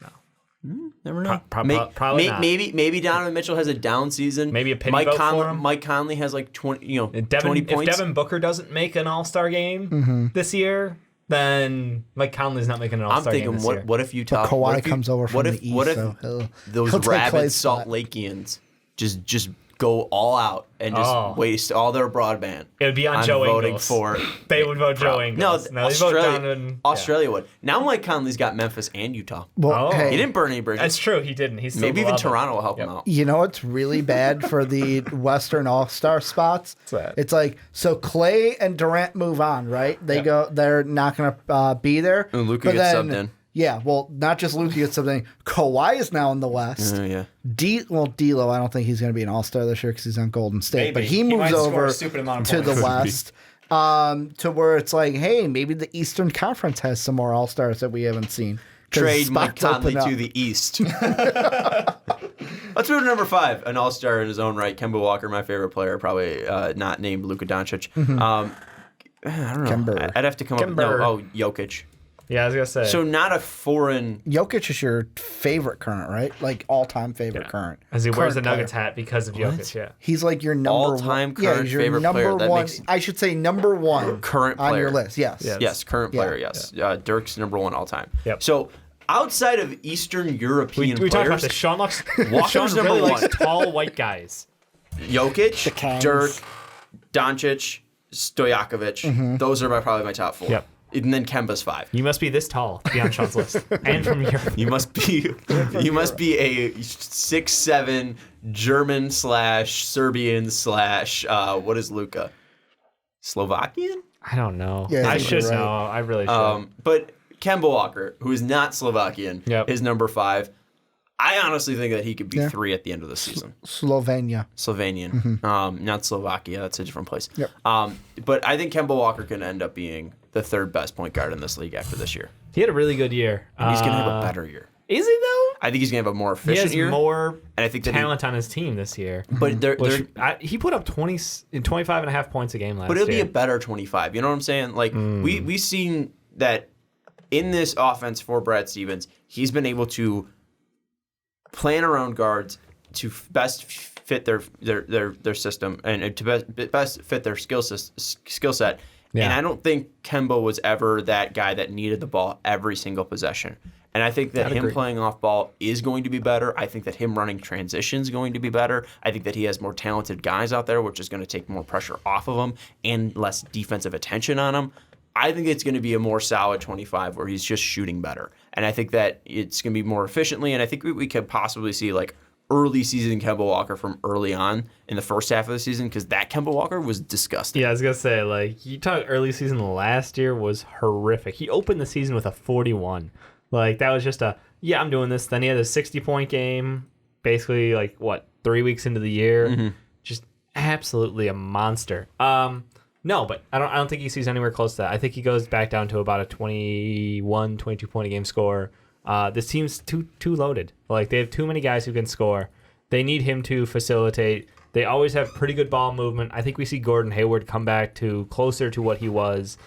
No. Never know. Probably not. Maybe Donovan Mitchell has a down season. Maybe a pity vote for him. Mike Conley has like 20 points. If Devin Booker doesn't make an all-star game this year, then Mike Conley's not making an all-star game this year. What if Utah... Kawhi comes over from the east. What if those rabid Salt Lakeans just go all out and just waste all their broadband? It would be on Joe voting Ingles. For they would vote Joe Ingles. No, Australia would. Now Mike Conley's got Memphis and Utah. Well, he didn't burn any bridges. That's true. He didn't. He's maybe even Toronto will help him out. You know what's really bad for the Western All-Star spots? It's like so Clay and Durant move on, right? They're not going to be there. And Luka gets subbed in. Yeah, well, not just Luka gets something. Kawhi is now in the West. Yeah. D'Lo, I don't think he's going to be an All-Star this year because he's on Golden State. Maybe. But he moves over to the West to where it's like, hey, maybe the Eastern Conference has some more All-Stars that we haven't seen. Trade Mike Conley to the East. Let's move to number 5, an All-Star in his own right. Kemba Walker, my favorite player, probably not named Luka Doncic. I don't know. Kemba. I'd have to come up with Jokic. Yeah, I was going to say. So not a foreign... Jokic is your favorite current, right? Like all-time favorite current. As he wears a Nuggets hat because of Jokic, yeah. He's like your number all-time current he's your favorite number player. one. I should say number 1 current player on your list. Yes. Yes, current player, yes. Dirk's number 1 all-time. Yep. So outside of Eastern European we players... talked about this. Sean really likes tall white guys. Jokic, Dirk, Doncic, Stojakovic. Those are probably my top 4. Yep. And then Kemba's 5. You must be this tall to be on Sean's list, and from Europe. You must be a 6'7" German / Serbian / what is Luka? Slovakian? I don't know. Yeah, I should know. I really should. But Kemba Walker, who is not Slovakian, is number 5. I honestly think that he could be 3 at the end of the season. Slovenian. Not Slovakia. That's a different place. Yep. But I think Kemba Walker can end up being the 3rd best point guard in this league after this year. He had a really good year. He's going to have a better year. Is he, though? I think he's going to have a more efficient year. He has more and I think that talent on his team this year. But he put up 25.5 points a game last year. But it'll be a better 25. You know what I'm saying? Like, we've seen that in this offense for Brad Stevens, he's been able to plan around guards to best fit their system and to best fit their skill set. Yeah. And I don't think Kemba was ever that guy that needed the ball every single possession. And I think that him playing off ball is going to be better. I think that him running transition is going to be better. I think that he has more talented guys out there, which is going to take more pressure off of him and less defensive attention on him. I think it's going to be a more solid 25 where he's just shooting better. And I think that it's going to be more efficiently. And I think we could possibly see like early season Kemba Walker from early on in the first half of the season, because that Kemba Walker was disgusting. Yeah, I was going to say, like, you talk early season last year was horrific. He opened the season with a 41. Like, that was just I'm doing this. Then he had a 60-point game, basically, 3 weeks into the year. Mm-hmm. Just absolutely a monster. No, but I don't think he sees anywhere close to that. I think he goes back down to about a 21, 22-point a game score. This team's too loaded. Like, they have too many guys who can score. They need him to facilitate. They always have pretty good ball movement. I think we see Gordon Hayward come back to closer to what he was.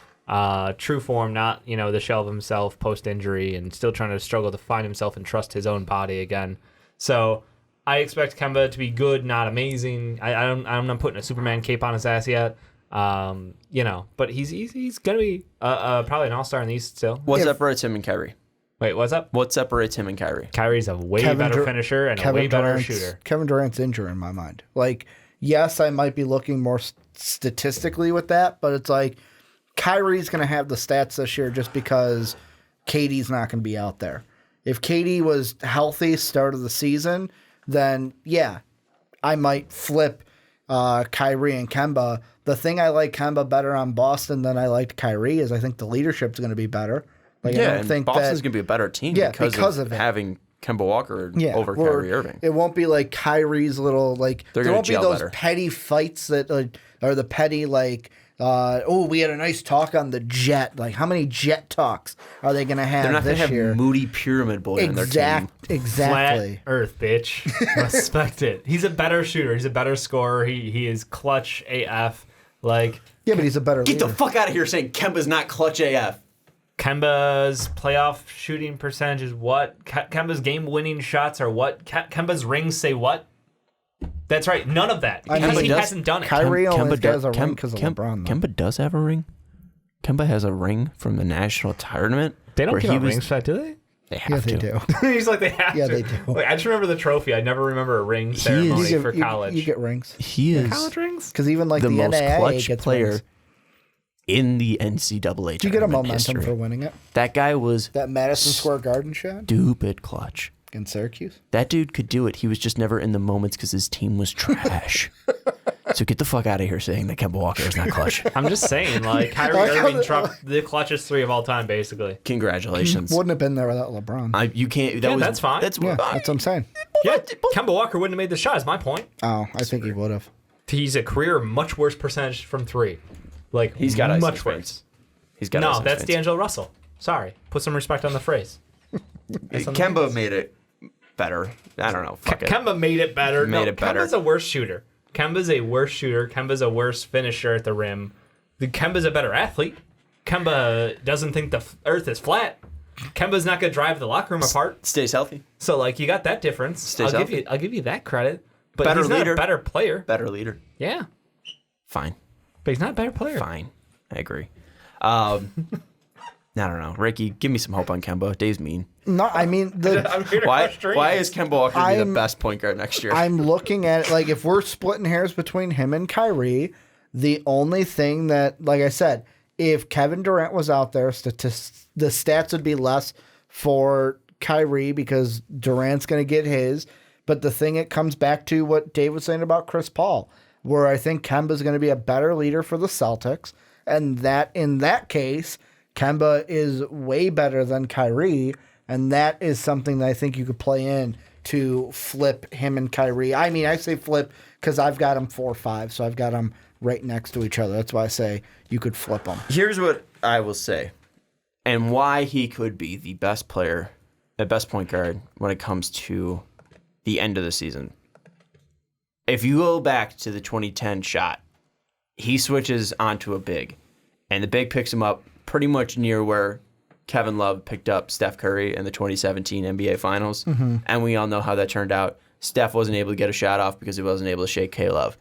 True form, not the shell of himself post-injury and still trying to struggle to find himself and trust his own body again. So I expect Kemba to be good, not amazing. I'm not putting a Superman cape on his ass yet. But he's gonna be probably an all-star in the East still. What separates him and Kyrie? Wait, what's up? What separates him and Kyrie? Kyrie's a way better finisher and a way better shooter. Kevin Durant's injured in my mind. Like, yes, I might be looking more statistically with that, but it's like Kyrie's going to have the stats this year just because KD's not going to be out there. If KD was healthy start of the season, then yeah, I might flip Kyrie and Kemba. The thing I like Kemba better on Boston than I liked Kyrie is I think the leadership's going to be better. Like, yeah, I don't think Boston's going to be a better team because of having Kemba Walker over Kyrie Irving. It won't be like Kyrie's little, like, there won't be those petty fights that are the petty, like, we had a nice talk on the Jet. Like, how many Jet talks are they going to have this year? They're not going to have Moody Pyramid Boy on their team. Exactly. Flat Earth, bitch. Respect it. He's a better shooter. He's a better scorer. He is clutch AF. Like, yeah, but he's a better leader. Get the fuck out of here saying Kemba's not clutch AF. Kemba's playoff shooting percentage is what? Kemba's game-winning shots are what? Kemba's rings say what? That's right. None of that. Because he hasn't done it. Kyrie only has a ring because of LeBron. Kemba does have a ring. Kemba has a ring from the national tournament. They don't give out rings for that, do they? They have to. They do. He's like, they have to. Yeah, they do. Wait, I just remember the trophy. I never remember a ring ceremony for college. You get rings. He is college rings? Because even like the the most NAIA clutch gets player rings. In the NCAA. Did you get a momentum for winning it? That guy was that Madison Square Garden shot. Stupid clutch. In Syracuse? That dude could do it. He was just never in the moments because his team was trash. So get the fuck out of here saying that Kemba Walker is not clutch. I'm just saying, like, Kyrie Irving dropped the clutchest 3 of all time, basically. Congratulations. Wouldn't have been there without LeBron. You can't. That's fine. That's what I'm saying. Yeah, Kemba Walker wouldn't have made the shot, is my point. Oh, I think he would have. He's a career much worse percentage from 3. Like, he's got much worse. He's got no, that's D'Angelo Russell. Sorry. Put some respect on the phrase. Kemba made it better. I don't know. Fuck it. Kemba made it better. Kemba's a worse shooter. Kemba's a worse shooter. Kemba's a worse finisher at the rim. Kemba's a better athlete. Kemba doesn't think the earth is flat. Kemba's not going to drive the locker room apart. Stays healthy. So, like, you got that difference. I'll give you that credit. But better he's not leader. a better player. Better leader. Yeah. Fine. But he's not a better player. Fine. I agree. I don't know. Ricky, give me some hope on Kemba. Dave's mean. No, I mean, why is Kemba Walker going to be the best point guard next year? I'm looking at it, like, if we're splitting hairs between him and Kyrie, the only thing that, like I said, if Kevin Durant was out there, the stats would be less for Kyrie because Durant's going to get his. But the thing, it comes back to what Dave was saying about Chris Paul, where I think Kemba's going to be a better leader for the Celtics. And that, in that case, Kemba is way better than Kyrie, and that is something that I think you could play in to flip him and Kyrie. I mean, I say flip because I've got them 4-5, so I've got them right next to each other. That's why I say you could flip them. Here's what I will say, and why he could be the best player, the best point guard when it comes to the end of the season. If you go back to the 2010 shot, he switches onto a big, and the big picks him up pretty much near where Kevin Love picked up Steph Curry in the 2017 NBA Finals, and we all know how that turned out. Steph wasn't able to get a shot off because he wasn't able to shake K-Love.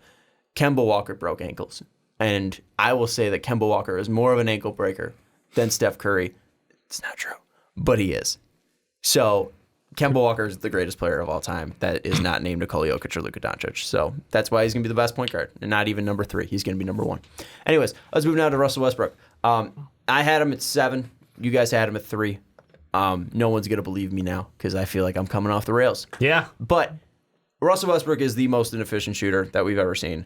Kemba Walker broke ankles, and I will say that Kemba Walker is more of an ankle breaker than Steph Curry. It's not true, but he is. So Kemba Walker is the greatest player of all time that is not named Nikola Jokic or Luka Doncic. So that's why he's going to be the best point guard, and not even number 3. He's going to be number 1. Anyways, let's move now to Russell Westbrook. I had him at 7. You guys had him at 3. No one's going to believe me now because I feel like I'm coming off the rails. Yeah. But Russell Westbrook is the most inefficient shooter that we've ever seen.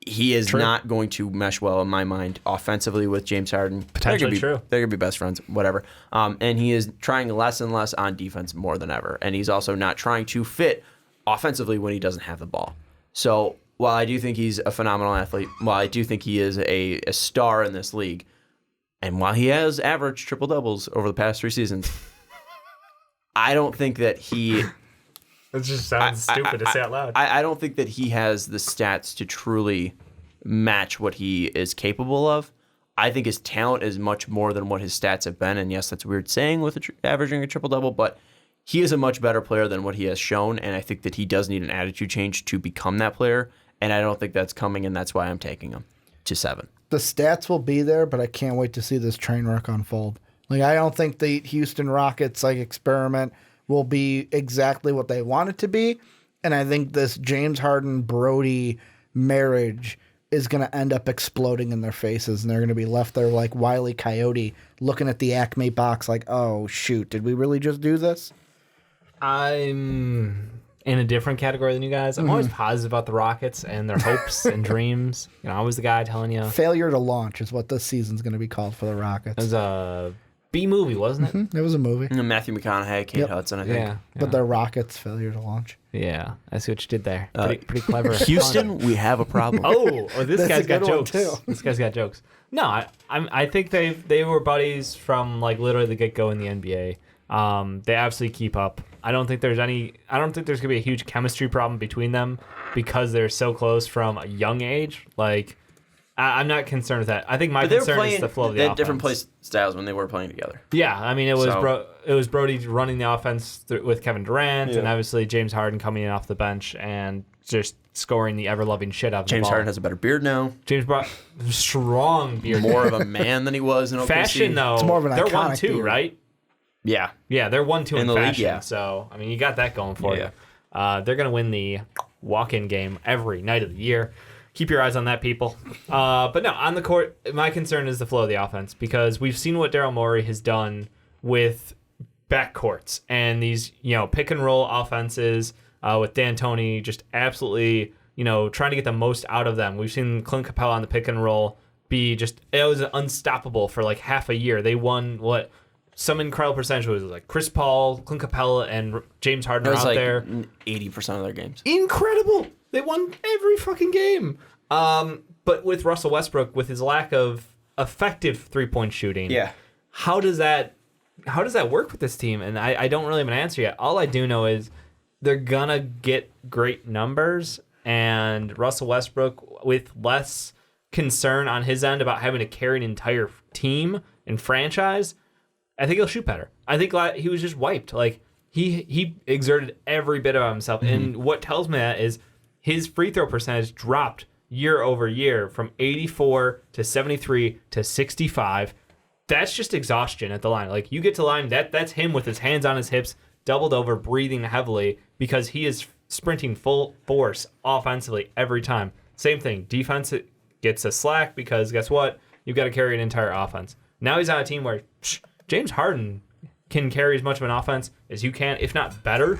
He is not going to mesh well in my mind offensively with James Harden. Potentially true. They're going to be best friends, whatever. And he is trying less and less on defense more than ever. And he's also not trying to fit offensively when he doesn't have the ball. So while I do think he's a phenomenal athlete, while I do think he is a star in this league, and while he has averaged triple-doubles over the past 3 seasons, I don't think that he... It just sounds stupid to say out loud. I don't think that he has the stats to truly match what he is capable of. I think his talent is much more than what his stats have been. And yes, that's weird saying with averaging a triple-double, but he is a much better player than what he has shown. And I think that he does need an attitude change to become that player. And I don't think that's coming, and that's why I'm taking him to 7. The stats will be there, but I can't wait to see this train wreck unfold. Like, I don't think the Houston Rockets experiment will be exactly what they want it to be, and I think this James Harden Brody marriage is going to end up exploding in their faces, and they're going to be left there like Wile E. Coyote looking at the Acme box like, oh shoot, did we really just do this? I'm in a different category than you guys. I'm always positive about the Rockets and their hopes and dreams. You know, I was the guy telling you. Failure to launch is what this season's going to be called for the Rockets. It was a B movie, wasn't it? It was a movie. Matthew McConaughey, Kate Hudson, I think. Yeah. But the Rockets' failure to launch. Yeah, I see what you did there. Pretty clever. Houston, we have a problem. This guy's got jokes. Too. This guy's got jokes. No, I think they were buddies from like literally the get go in the NBA. They absolutely keep up. I don't think there's gonna be a huge chemistry problem between them because they're so close from a young age. Like, I'm not concerned with that. I think my concern is the flow of the offense. They had different play styles when they were playing together. Yeah, I mean, it was Brody running the offense with Kevin Durant, and obviously James Harden coming in off the bench and just scoring the ever-loving shit out of the ball. James Harden has a better beard now. James brought strong beard. More of a man than he was in OKC. Fashion, though. It's more of an they're iconic 1-2, beard. right? Yeah. Yeah, they're 1-2 in the fashion. league, yeah. So, I mean, you got that going for Yeah. you. They're going to win the walk-in game every night of the year. Keep your eyes on that, people. But no, on the court, my concern is the flow of the offense because we've seen what Daryl Morey has done with backcourts and these, pick-and-roll offenses with D'Antoni just absolutely, trying to get the most out of them. We've seen Clint Capella on the pick-and-roll be it was unstoppable for like half a year. They won some incredible percentage was like Chris Paul, Clint Capella, and James Harden It are was out like there. 80% of their games. Incredible. They won every fucking game. But with Russell Westbrook, with his lack of effective three-point shooting, how does that work with this team? And I don't really have an answer yet. All I do know is they're gonna get great numbers, and Russell Westbrook with less concern on his end about having to carry an entire team and franchise, I think he'll shoot better. I think he was just wiped. Like he exerted every bit of himself, and what tells me that is his free throw percentage dropped year over year from 84 to 73 to 65. That's just exhaustion at the line. Like, you get to the line, that's him with his hands on his hips, doubled over, breathing heavily because he is sprinting full force offensively every time. Same thing. Defense gets a slack because guess what? You've got to carry an entire offense. Now he's on a team where James Harden can carry as much of an offense as you can, if not better.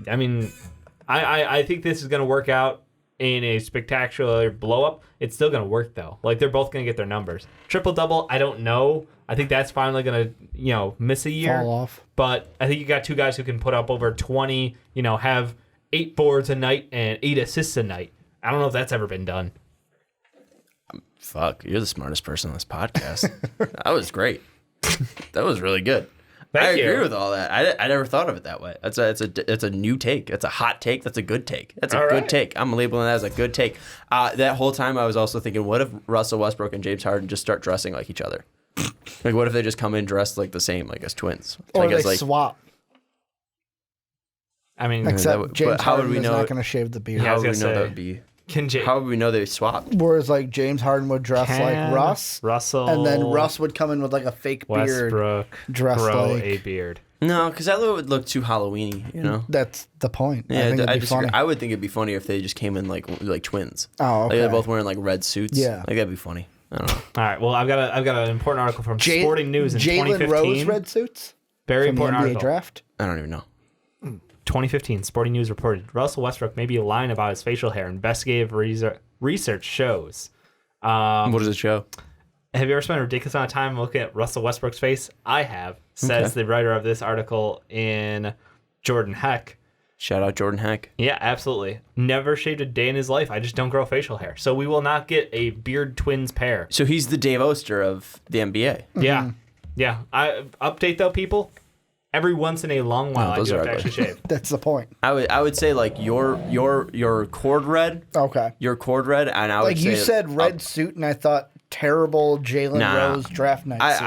I mean, I think this is going to work out in a spectacular blow-up, it's still going to work, though. Like, they're both going to get their numbers. Triple-double, I don't know. I think that's finally going to, miss a year. Fall off. But I think you got two guys who can put up over 20, have 8 boards a night and 8 assists a night. I don't know if that's ever been done. Fuck, you're the smartest person on this podcast. That was great. That was really good. Thank I you. agree with all that. I never thought of it that way. It's a new take. That's a hot take. That's a good take. That's a All good right. take. I'm labeling that as a good take. That whole time I was also thinking, what if Russell Westbrook and James Harden just start dressing like each other? Like, what if they just come in dressed like the same, like as twins? Or like, they as, like, swap. I mean, Except would- James but how would Harden we is know not it? going to shave the beard. Yeah, I How was would we gonna know say, that would be? can How would we know they swapped? Whereas like James Harden would dress like Russ, Russell, and then Russ would come in with like a fake beard. Westbrook dressed grow like- a beard. No, because that would look too Halloweeny, you know? That's the point. Yeah, I think it'd be disagree. funny. I would think it'd be funny if they just came in like twins. Oh, Like okay. they're both wearing like red suits. Yeah. Like that'd be funny. I don't know. All right. Well, I've got an important article from Sporting News in Jalen 2015. Rose red suits Very from the important NBA article. draft. I don't even know. 2015, Sporting News reported Russell Westbrook may be lying about his facial hair. Investigative research shows. What does it show? Have you ever spent a ridiculous amount of time looking at Russell Westbrook's face? I have, says the writer of this article in Jordan Heck. Shout out Jordan Heck. Yeah, absolutely. Never shaved a day in his life. I just don't grow facial hair. So we will not get a beard twins pair. So he's the Dave Oster of the NBA. Yeah. Yeah. Update though, people. Every once in a long while, I those do have are to ugly. actually shave. That's the point. I would say like your cord red, Okay. and I would Like say you said, red suit, and I thought terrible Jalen Nah. Rose draft night. suit.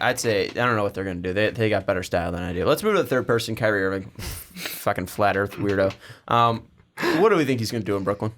I'd say I don't know what they're gonna do. They got better style than I do. Let's move to the third person, Kyrie Irving, fucking flat Earth weirdo. What do we think he's gonna do in Brooklyn?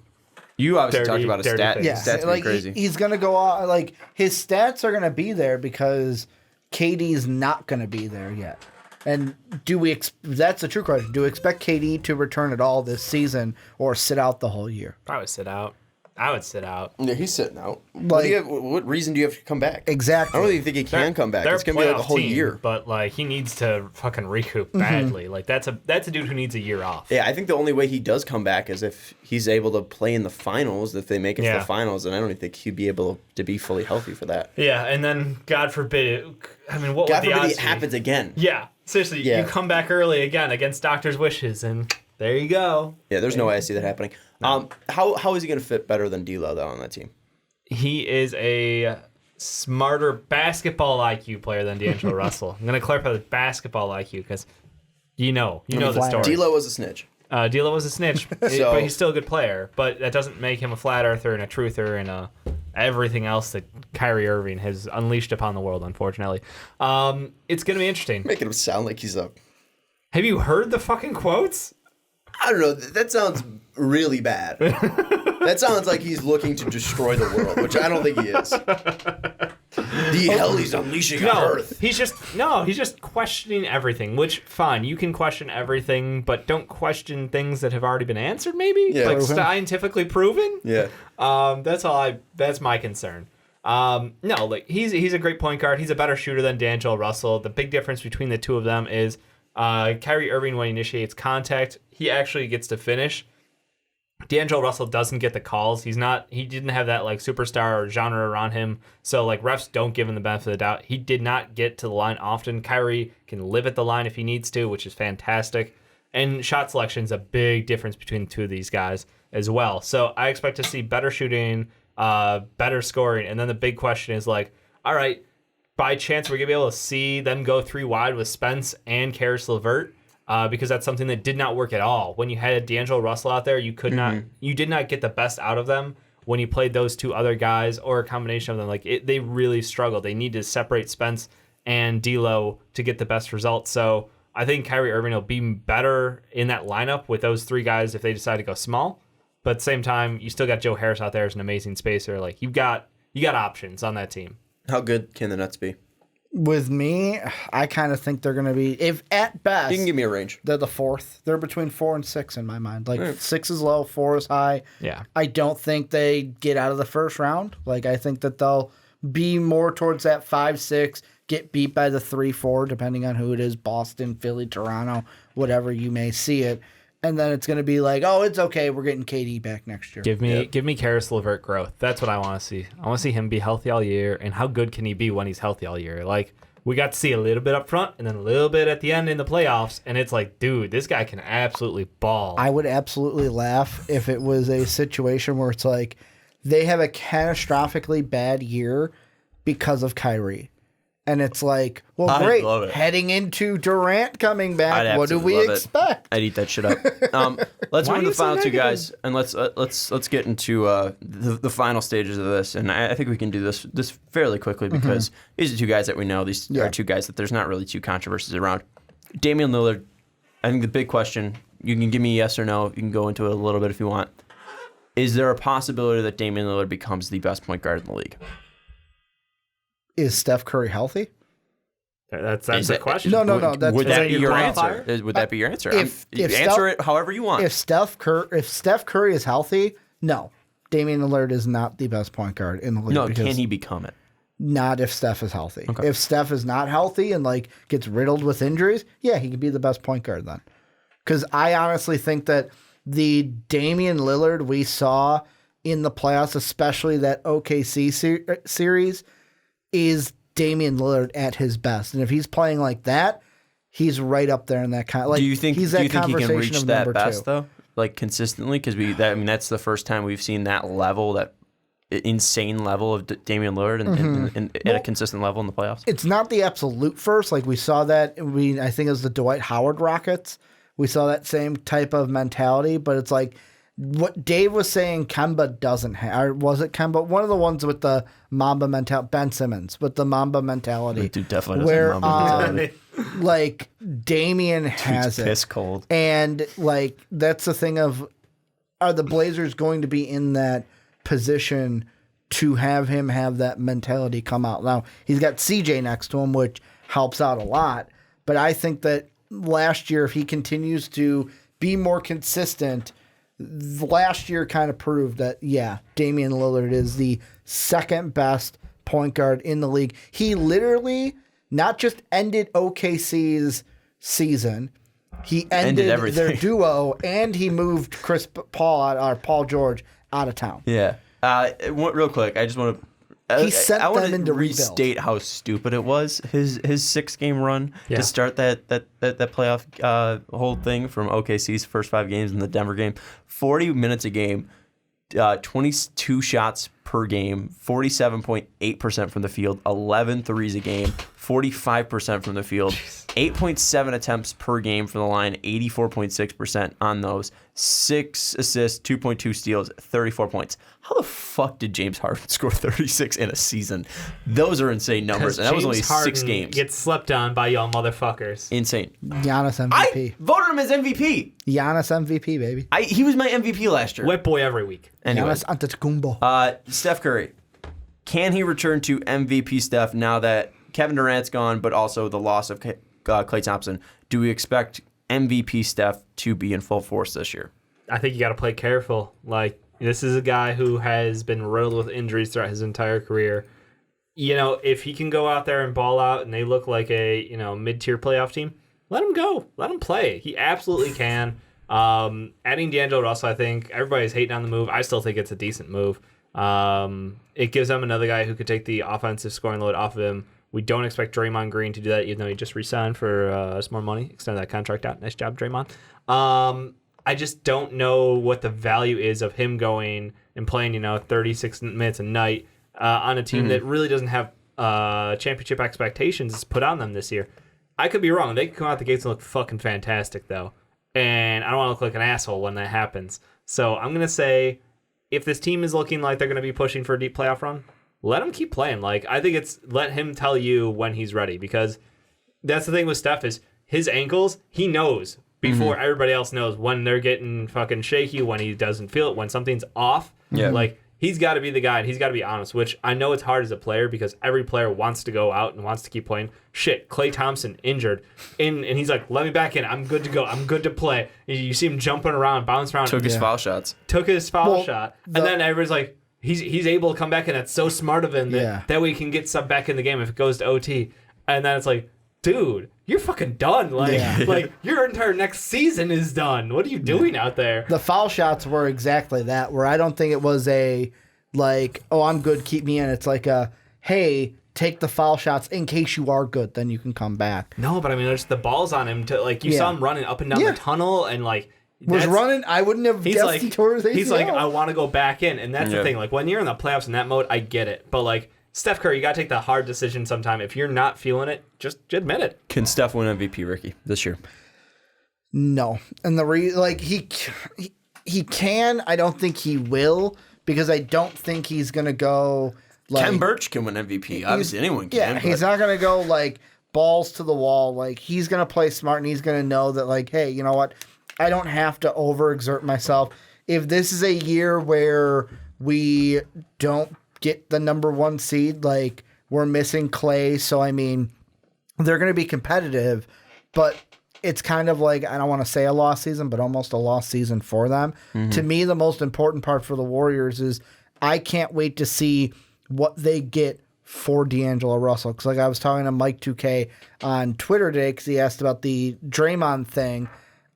You obviously Dirty- talked about his dirty stat. things. Yeah, His stats like be crazy. he's gonna go on. Like his stats are gonna be there because KD's not gonna be there yet. And do we? That's the true question. Do we expect KD to return at all this season, or sit out the whole year? I would sit out. I would sit out. Yeah, he's sitting out. Like- What reason do you have to come back? Exactly. I don't even think he can come back. They're It's gonna be like a playoff whole team, year. But like he needs to fucking recoup badly. Like that's a dude who needs a year off. Yeah, I think the only way he does come back is if he's able to play in the finals. If they make it to Yeah. the finals, and I don't even think he'd be able to be fully healthy for that. Yeah, and then God forbid. I mean, what God would the forbid odds it be? happens again. Yeah, seriously, Yeah. you come back early again against doctor's wishes, and there you go. Yeah, there's no way I see that happening. How is he going to fit better than D'Lo though on that team? He is a smarter basketball IQ player than D'Angelo Russell. I'm gonna clarify the basketball IQ because you know the flat story. D'Lo was a snitch. D'Lo was a snitch, So- but he's still a good player. But that doesn't make him a flat earther and a truther and everything else that Kyrie Irving has unleashed upon the world. Unfortunately, it's gonna be interesting. Making him sound like he's a. Have you heard the fucking quotes? I don't know. That sounds really bad. That sounds like he's looking to destroy the world, which I don't think he is. The hell he's unleashing on Earth. He's just questioning everything. Which fine, you can question everything, but don't question things that have already been answered. Maybe Yeah. like Proven. scientifically proven. Yeah. That's my concern. No, like he's a great point guard. He's a better shooter than D'Angelo Russell. The big difference between the two of them is Kyrie Irving, when he initiates contact, he actually gets to finish. D'Angelo Russell doesn't get the calls. He didn't have that like superstar or genre around him. So like refs don't give him the benefit of the doubt. He did not get to the line often. Kyrie can live at the line if he needs to, which is fantastic. And shot selection is a big difference between the two of these guys as well. So I expect to see better shooting, better scoring. And then the big question is like, all right, by chance we're going to be able to see them go 3 wide with Spence and Karis LeVert. Because that's something that did not work at all. When you had D'Angelo Russell out there, you did not get the best out of them when you played those two other guys or a combination of them. Like they really struggled. They need to separate Spence and D'Lo to get the best results. So I think Kyrie Irving will be better in that lineup with those 3 guys if they decide to go small. But at the same time, you still got Joe Harris out there as an amazing spacer. Like you got options on that team. How good can the Nets be? With me, I kind of think they're going to be, if at best, You can give me a range. they're the 4th. They're between 4 and 6 in my mind. Like 6 is low, 4 is high. Yeah. I don't think they get out of the first round. Like I think that they'll be more towards that 5-6, get beat by the 3-4, depending on who it is, Boston, Philly, Toronto, whatever you may see it. and then it's going to be like, oh, it's okay. We're getting KD back next year. Give me Karis LeVert growth. That's what I want to see. I want to see him be healthy all year, and how good can he be when he's healthy all year? Like, we got to see a little bit up front and then a little bit at the end in the playoffs, and it's like, dude, this guy can absolutely ball. I would absolutely laugh if it was a situation where it's like they have a catastrophically bad year because of Kyrie. And it's like, well, I'd great. love it. Heading into Durant coming back, what do we love it. expect? I'd eat that shit up. Let's Why move are to you the so final two negative? guys, and let's get into the final stages of this. And I think we can do this fairly quickly because these are two guys that we know. These are two guys that there's not really two controversies around. Damian Lillard. I think the big question, you can give me yes or no. You can go into it a little bit if you want. Is there a possibility that Damian Lillard becomes the best point guard in the league? Is Steph Curry healthy? That's the question. No. That's Would that be your your qualifier? answer? Would that be your answer? If Answer it however you want. If Steph Curry is healthy, no. Damian Lillard is not the best point guard in the league. No, because can he become it? Not if Steph is healthy. Okay. If Steph is not healthy and like gets riddled with injuries, yeah, he could be the best point guard then. Because I honestly think that the Damian Lillard we saw in the playoffs, especially that OKC series, is Damian Lillard at his best. And if he's playing like that, he's right up there in that kind. Like, do you think he's do that you think he can conversation reach of that number best two. though, like consistently? Because that's the first time we've seen that level, that insane level of Damian Lillard, and at a consistent level in the playoffs. It's not the absolute first. Like we saw that. I think it was the Dwight Howard Rockets. We saw that same type of mentality, but it's like what Dave was saying Kemba doesn't have. Or was it Kemba? One of the ones with the Mamba mentality. Ben Simmons with the Mamba mentality. Dude definitely doesn't where have Mamba mentality. like Damian has Dude's piss cold. And like that's the thing of, are the Blazers going to be in that position to have him have that mentality come out? Now he's got CJ next to him, which helps out a lot. But I think that last year, if he continues to be more consistent, last year kind of proved that, yeah, Damian Lillard is the second best point guard in the league. He literally not just ended OKC's season, he ended their duo, and he moved Paul George out of town. Yeah. Real quick, I just want to. He sent I want them to into restate rebuild. how stupid it was, his 6-game run to start that playoff whole thing from OKC's first 5 games in the Denver game. 40 minutes a game, 22 shots per game, 47.8% from the field, 11 threes a game, 45% from the field, 8.7 attempts per game from the line, 84.6% on those, 6 assists, 2.2 steals, 34 points. How the fuck did James Harden score 36 in a season? Those are insane numbers, and that was only James 6 Harden games. Gets slept on by y'all motherfuckers. Insane. Giannis MVP. I voted him as MVP. Giannis MVP, baby. He was my MVP last year. Wet boy every week. Anyway, Giannis Antetokounmpo. Steph Curry. Can he return to MVP Steph now that Kevin Durant's gone, but also the loss of Klay Thompson? Do we expect MVP Steph to be in full force this year? I think you got to play careful. Like, this is a guy who has been riddled with injuries throughout his entire career. You know, if he can go out there and ball out and they look like a, mid-tier playoff team, let him go. Let him play. He absolutely can. Adding D'Angelo Russell, I think everybody's hating on the move. I still think it's a decent move. It gives them another guy who could take the offensive scoring load off of him. We don't expect Draymond Green to do that, even though he just re-signed for some more money. Extend that contract out. Nice job, Draymond. I just don't know what the value is of him going and playing, 36 minutes a night on a team that really doesn't have championship expectations put on them this year. I could be wrong. They could come out the gates and look fucking fantastic, though. And I don't want to look like an asshole when that happens. So I'm going to say, if this team is looking like they're going to be pushing for a deep playoff run, let him keep playing. Like, I think it's let him tell you when he's ready, because that's the thing with Steph is his ankles, he knows before everybody else knows when they're getting fucking shaky, when he doesn't feel it, when something's off. Yeah. Like, he's got to be the guy, and he's got to be honest, which I know it's hard as a player because every player wants to go out and wants to keep playing. Shit, Klay Thompson injured, and he's like, let me back in. I'm good to go. I'm good to play. And you see him jumping around, bouncing around. Took his foul shots. Took his foul shot. And then everybody's like, he's able to come back in. That's so smart of him that way he can get sub back in the game if it goes to OT. And then it's like, dude, you're fucking done. Like, Yeah. like your entire next season is done. What are you doing out there? The foul shots were exactly that, where I don't think it was a, like, oh, I'm good, keep me in. It's like a, hey, take the foul shots in case you are good, then you can come back. No, but I mean, there's the balls on him to like you saw him running up and down Yeah. the tunnel and like Was running, I wouldn't have he's guessed like he tore his ACL. he's like I want to go back in, and that's the thing. Like when you're in the playoffs in that mode, I get it, but like Steph Curry, you gotta take the hard decision sometime. If you're not feeling it, just admit it. Can Steph win MVP, Ricky, this year? No, and he can. I don't think he will, because I don't think he's gonna go. Like, Ken Birch can win MVP. Obviously, anyone can. Yeah, he's not gonna go like balls to the wall. Like, he's gonna play smart, and he's gonna know that, like, hey, you know what? I don't have to overexert myself. If this is a year where we don't get the number 1 seed, like, we're missing Clay, so I mean, they're gonna be competitive, but it's kind of like, I don't want to say a lost season, but almost a lost season for them. Mm-hmm. To me, the most important part for the Warriors is I can't wait to see what they get for D'Angelo Russell. Because like I was talking to Mike 2K on Twitter today, because he asked about the Draymond thing.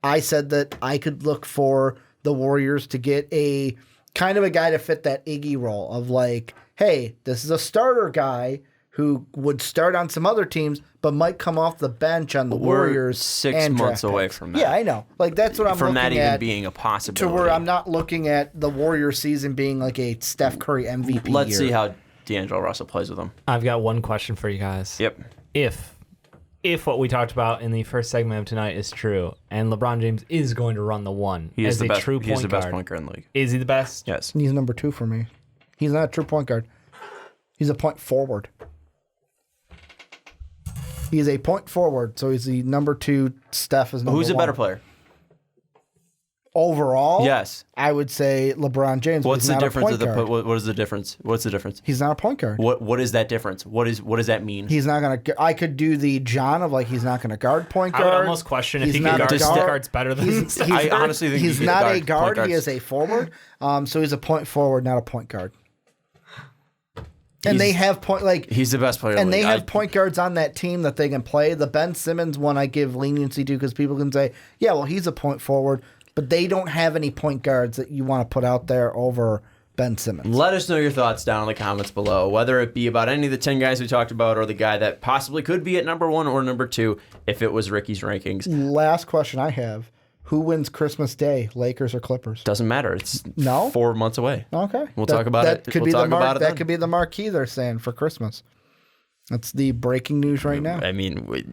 I said that I could look for the Warriors to get a kind of a guy to fit that Iggy role of like, hey, this is a starter guy who would start on some other teams, but might come off the bench on the Warriors. 6 months away from that. Yeah, I know. Like, that's what I'm from looking that at. even being a possibility. To where I'm not looking at the Warriors season being like a Steph Curry MVP Let's year. see how D'Angelo Russell plays with them. I've got one question for you guys. Yep. If what we talked about in the first segment of tonight is true, and LeBron James is going to run the one He is as the a best. true He is point the best guard, point guard in the league. is he the best? Yes. He's number 2 for me. He's not a true point guard. He's a point forward. He's a point forward, so he's the number 2. Steph is number 1. Who's a better player? Overall? Yes. I would say LeBron James. What's He's the not a difference point of the? guard. What is the difference? What's the difference? He's not a point guard. What is that difference? What does that mean? He's not going to... I could do the John of, like, he's not going to guard point I guard. would almost question if He's he not can a guard guard. guards better than Steph. I honestly think he's he not can a guard guard. point He guards. is a forward. So he's a point forward, not a point guard. And they have point like He's the best player. and in the they league. have point guards on that team that they can play. The Ben Simmons one I give leniency to because people can say, yeah, well, he's a point forward, but they don't have any point guards that you want to put out there over Ben Simmons. Let us know your thoughts down in the comments below, whether it be about any of the 10 guys we talked about or the guy that possibly could be at number 1 or number 2 if it was Ricky's rankings. Last question I have. Who wins Christmas Day, Lakers or Clippers? Doesn't matter. It's No? 4 months away. Okay. We'll talk about it. Could We'll be talk the mark, about it that then. could be the marquee they're saying for Christmas. That's the breaking news right now. I mean, I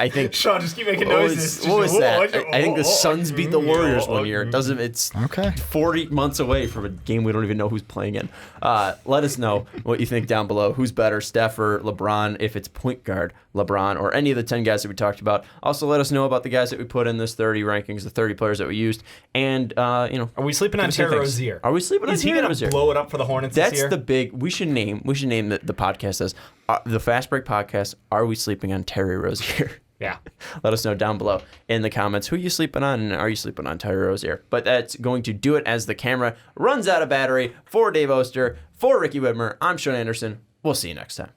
think. Sean, just keep making What noises. was, what was that? I think the Suns beat the Warriors one year. It's Okay. 40 months away from a game we don't even know who's playing in. Let us know what you think down below. Who's better, Steph or LeBron? If it's point guard, LeBron, or any of the 10 guys that we talked about. Also, let us know about the guys that we put in this 30 rankings, the 30 players that we used, and Are we sleeping on give us your Terry things. Rozier? Are we sleeping on Is he Terry going Rozier? to blow it up for the Hornets this That's year? the big. We should name the podcast as the Fast Break Podcast. Are we sleeping on Terry Rozier? Yeah. Let us know down below in the comments who you sleeping on and are you sleeping on Terry Rozier. But that's going to do it as the camera runs out of battery. For Dave Oster, for Ricky Widmer, I'm Sean Anderson. We'll see you next time.